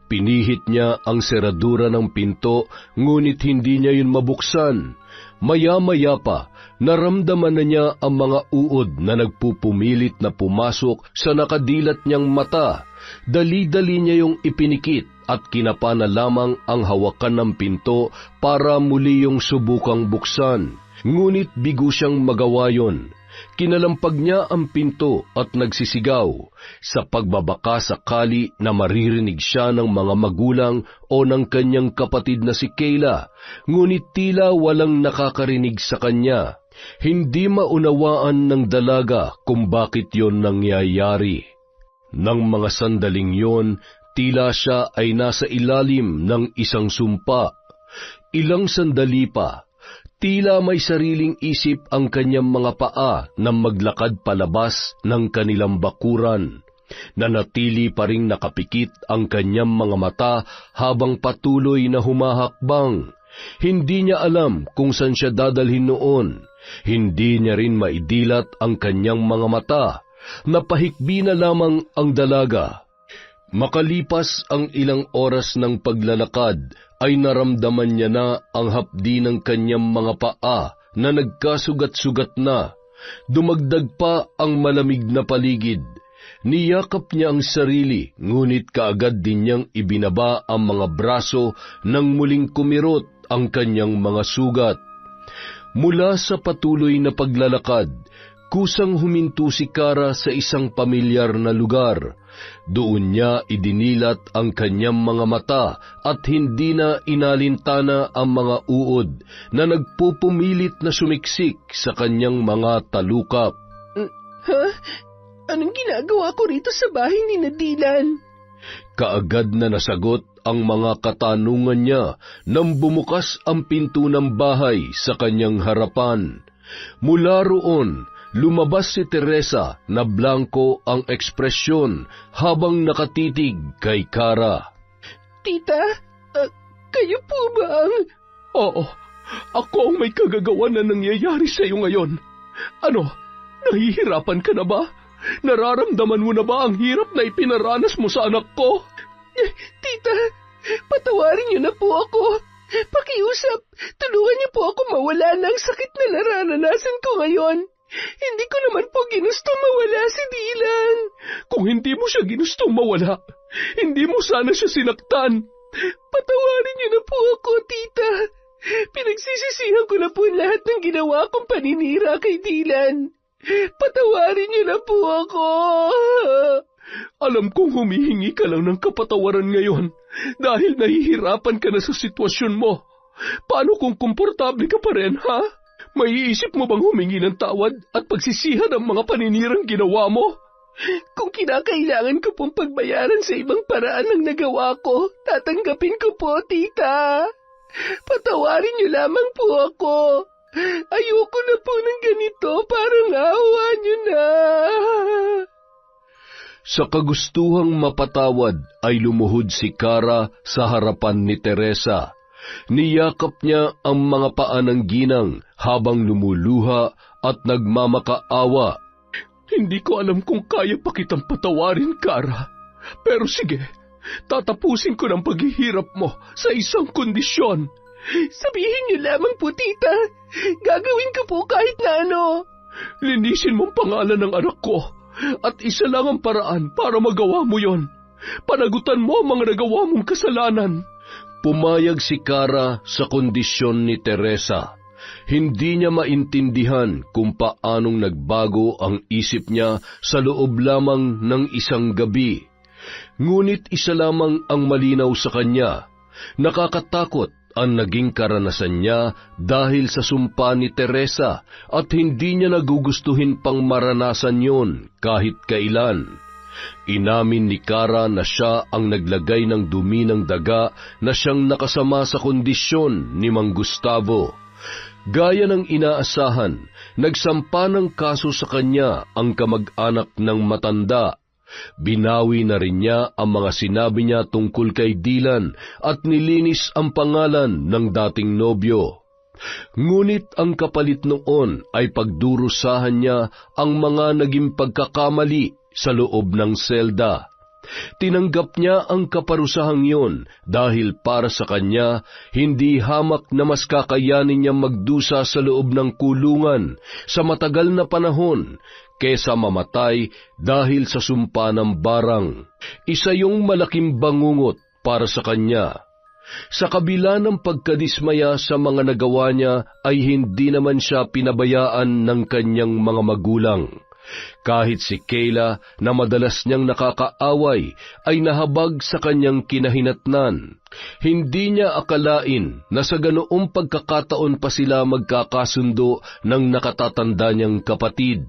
Pinihit niya ang seradura ng pinto, ngunit hindi niya yun mabuksan. Maya-maya pa, naramdaman na niya ang mga uod na nagpupumilit na pumasok sa nakadilat niyang mata. Dali-dali niya yung ipinikit at kinapa na lamang ang hawakan ng pinto para muli yung subukang buksan. Ngunit bigo siyang magawa yon. Kinalampag niya ang pinto at nagsisigaw sa pagbabaka sakali na maririnig siya ng mga magulang o ng kanyang kapatid na si Kayla, ngunit tila walang nakakarinig sa kanya. Hindi maunawaan ng dalaga kung bakit yon nangyayari. Nang mga sandaling yon, tila siya ay nasa ilalim ng isang sumpa. Ilang sandali pa, tila may sariling isip ang kanyang mga paa na maglakad palabas ng kanilang bakuran. Nanatili pa ring nakapikit ang kanyang mga mata habang patuloy na humahakbang. Hindi niya alam kung saan siya dadalhin noon. Hindi niya rin maidilat ang kanyang mga mata. Napahikbi na lamang ang dalaga. Makalipas ang ilang oras ng paglalakad, ay naramdaman niya na ang hapdi ng kanyang mga paa na nagkasugat-sugat na. Dumagdag pa ang malamig na paligid. Niyakap niya ang sarili, ngunit kaagad din niyang ibinaba ang mga braso nang muling kumirot ang kanyang mga sugat. Mula sa patuloy na paglalakad, kusang huminto si Kara sa isang pamilyar na lugar. Doon niya idinilat ang kanyang mga mata at hindi na inalintana ang mga uod na nagpupumilit na sumiksik sa kanyang mga talukap. Ha? Anong ginagawa ko rito sa bahay ni Nadilan? Kaagad na nasagot ang mga katanungan niya nang bumukas ang pinto ng bahay sa kanyang harapan. Mula roon, lumabas si Teresa na blanko ang ekspresyon habang nakatitig kay Kara. Tita, kayo po ba ang... Oo, ako ang may kagagawa na nangyayari sa iyo ngayon. Ano, Nahihirapan ka na ba? Nararamdaman mo na ba ang hirap na ipinaranas mo sa anak ko? Tita, patawarin niyo na po ako. Pakiusap, tulungan niyo po ako mawala ng sakit na nararanasan ko ngayon. Hindi ko naman po ginustong mawala si Dylan. Kung hindi mo siya ginustong mawala, hindi mo sana siya sinaktan. Patawarin niyo na po ako, tita. Pinagsisisihan ko na po lahat ng ginawa kong paninira kay Dylan. Patawarin niyo na po ako. Alam kong humihingi ka lang ng kapatawaran ngayon dahil nahihirapan ka na sa sitwasyon mo. Paano kung komportable ka pa rin, ha? Maiisip mo bang humingi ng tawad at pagsisihan ang mga paninirang ginawa mo? Kung kinakailangan ko pong pagbayaran sa ibang paraan ng nagawa ko, tatanggapin ko po, tita. Patawarin niyo lamang po ako. Ayoko na po ng ganito, parang awa niyo na. Sa kagustuhang mapatawad ay lumuhod si Kara sa harapan ni Teresa. Niyakap niya ang mga paa ng ginang habang lumuluha at nagmamakaawa. Hindi ko alam kung kaya pa kitang patawarin, Kara. Pero sige, tatapusin ko ng paghihirap mo sa isang kondisyon. Sabihin niyo lamang po, tita. Gagawin ko po kahit na ano. Linisin mong pangalan ng anak ko. At isa lang ang paraan para magawa mo yon. Panagutan mo ang mga nagawa mong kasalanan. Pumayag si Kara sa kondisyon ni Teresa. Hindi niya maintindihan kung paanong nagbago ang isip niya sa loob lamang ng isang gabi. Ngunit isa lamang ang malinaw sa kanya. Nakakatakot ang naging karanasan niya dahil sa sumpa ni Teresa at hindi niya nagugustuhin pang maranasan yon kahit kailan. Inamin ni Kara na siya ang naglagay ng dumi ng daga na siyang nakasama sa kondisyon ni Mang Gustavo. Gaya ng inaasahan, nagsampa ng kaso sa kanya ang kamag-anak ng matanda. Binawi na rin niya ang mga sinabi niya tungkol kay Dylan at nilinis ang pangalan ng dating nobyo. Ngunit ang kapalit noon ay pagdurusahan niya ang mga naging pagkakamali sa loob ng selda. Tinanggap niya ang kaparusahang iyon dahil para sa kanya, hindi hamak na mas kakayanin niya magdusa sa loob ng kulungan sa matagal na panahon kesa mamatay dahil sa sumpa ng barang. Isa yung malaking bangungot para sa kanya. Sa kabila ng pagkadismaya sa mga nagawa niya ay hindi naman siya pinabayaan ng kanyang mga magulang. Kahit si Kayla na madalas niyang nakakaaway ay nahabag sa kanyang kinahinatnan. Hindi niya akalain na sa ganoong pagkakataon pa sila magkakasundo ng nakatatanda niyang kapatid.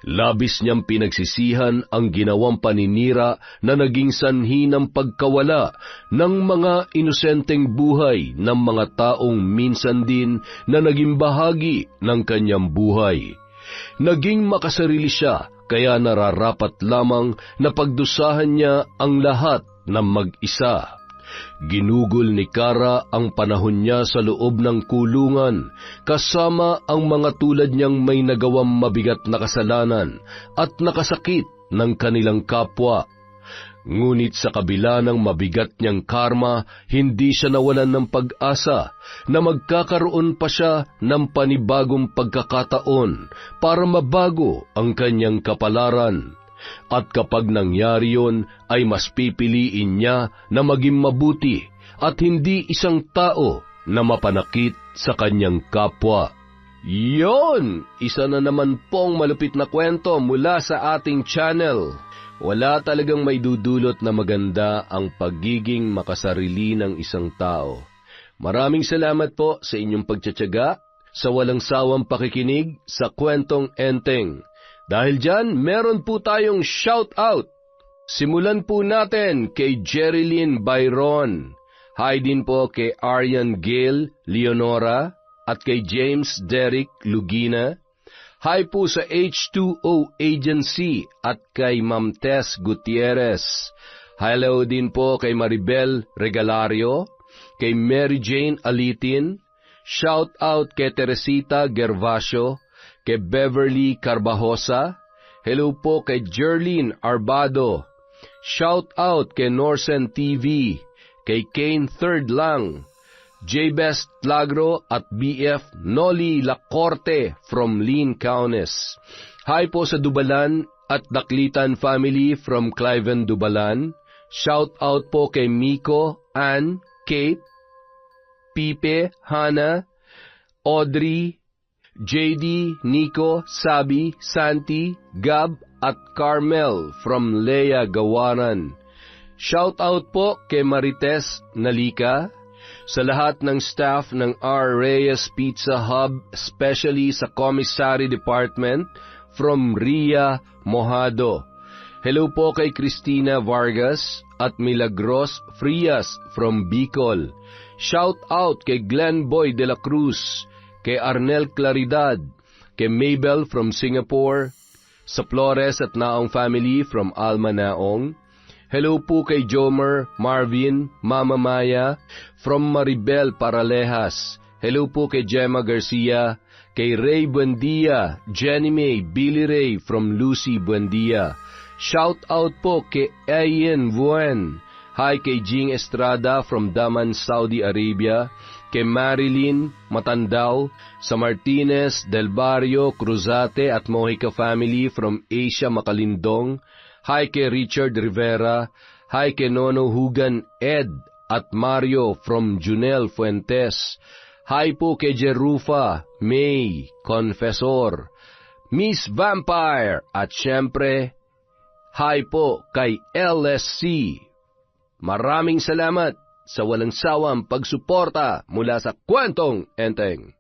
Labis niyang pinagsisihan ang ginawang paninira na naging sanhi ng pagkawala ng mga inosenteng buhay ng mga taong minsan din na naging bahagi ng kanyang buhay. Naging makasarili siya, kaya nararapat lamang na pagdusahan niya ang lahat ng mag-isa. Ginugol ni Kara ang panahon niya sa loob ng kulungan, kasama ang mga tulad niyang may nagawang mabigat na kasalanan at nakasakit ng kanilang kapwa. Ngunit sa kabila ng mabigat niyang karma, hindi siya nawalan ng pag-asa na magkakaroon pa siya ng panibagong pagkakataon para mabago ang kanyang kapalaran. At kapag nangyari yon, ay mas pipiliin niya na maging mabuti at hindi isang tao na mapanakit sa kanyang kapwa. Yon! Isa na naman pong malupit na kwento mula sa ating channel. Wala talagang may dudulot na maganda ang pagiging makasarili ng isang tao. Maraming salamat po sa inyong pagtsatsaga, sa walang sawang pakikinig sa Kwentong Enteng. Dahil dyan, meron po tayong shout-out. Simulan po natin kay Jerilyn Byron. Hi din po kay Aryan Gail Leonora at kay James Derek Lugina. Hi po sa H2O Agency at kay Ma'am Tess Gutierrez. Hello din po kay Maribel Regalario, kay Mary Jane Alitin. Shout out kay Teresita Gervasio, kay Beverly Carbajosa. Hello po kay Jerlyn Arbado. Shout out kay Norsen TV, kay Kane Third Lang, J-Best Lagro at BF Noli Lacorte from Lean Kaunes. Hi po sa Dubalan at Daklitan family from Cliven Dubalan. Shout out po kay Miko, Ann, Kate, Pipe, Hana, Audrey, JD, Nico, Sabi, Santi, Gab at Carmel from Lea Gawaran. Shout out po kay Marites Nalika, sa lahat ng staff ng R. Reyes Pizza Hub, especially sa Commissary Department from Ria Mojado. Hello po kay Cristina Vargas at Milagros Frias from Bicol. Shout out kay Glenn Boy de la Cruz, kay Arnel Claridad, kay Mabel from Singapore, sa Flores at Naong family from Alma Naong. Hello po kay Jomer, Marvin, Mama Maya from Maribel Paralejas. Hello po kay Gemma Garcia, kay Ray Buendia, Jenny May, Billy Ray from Lucy Buendia. Shout out po kay Ayen Buen. Hi kay Jing Estrada from Daman, Saudi Arabia. Kay Marilyn Matandao, sa Martinez, Del Barrio, Cruzate at Mojica family from Asia Makalindong. Hi kay Richard Rivera. Hi kay Nono Hugan Ed at Mario from Junel Fuentes. Hi po kay Jerufa, May, Confessor, Miss Vampire at syempre, hi po kay LSC. Maraming salamat sa walang sawang pagsuporta mula sa Kwentong Enteng.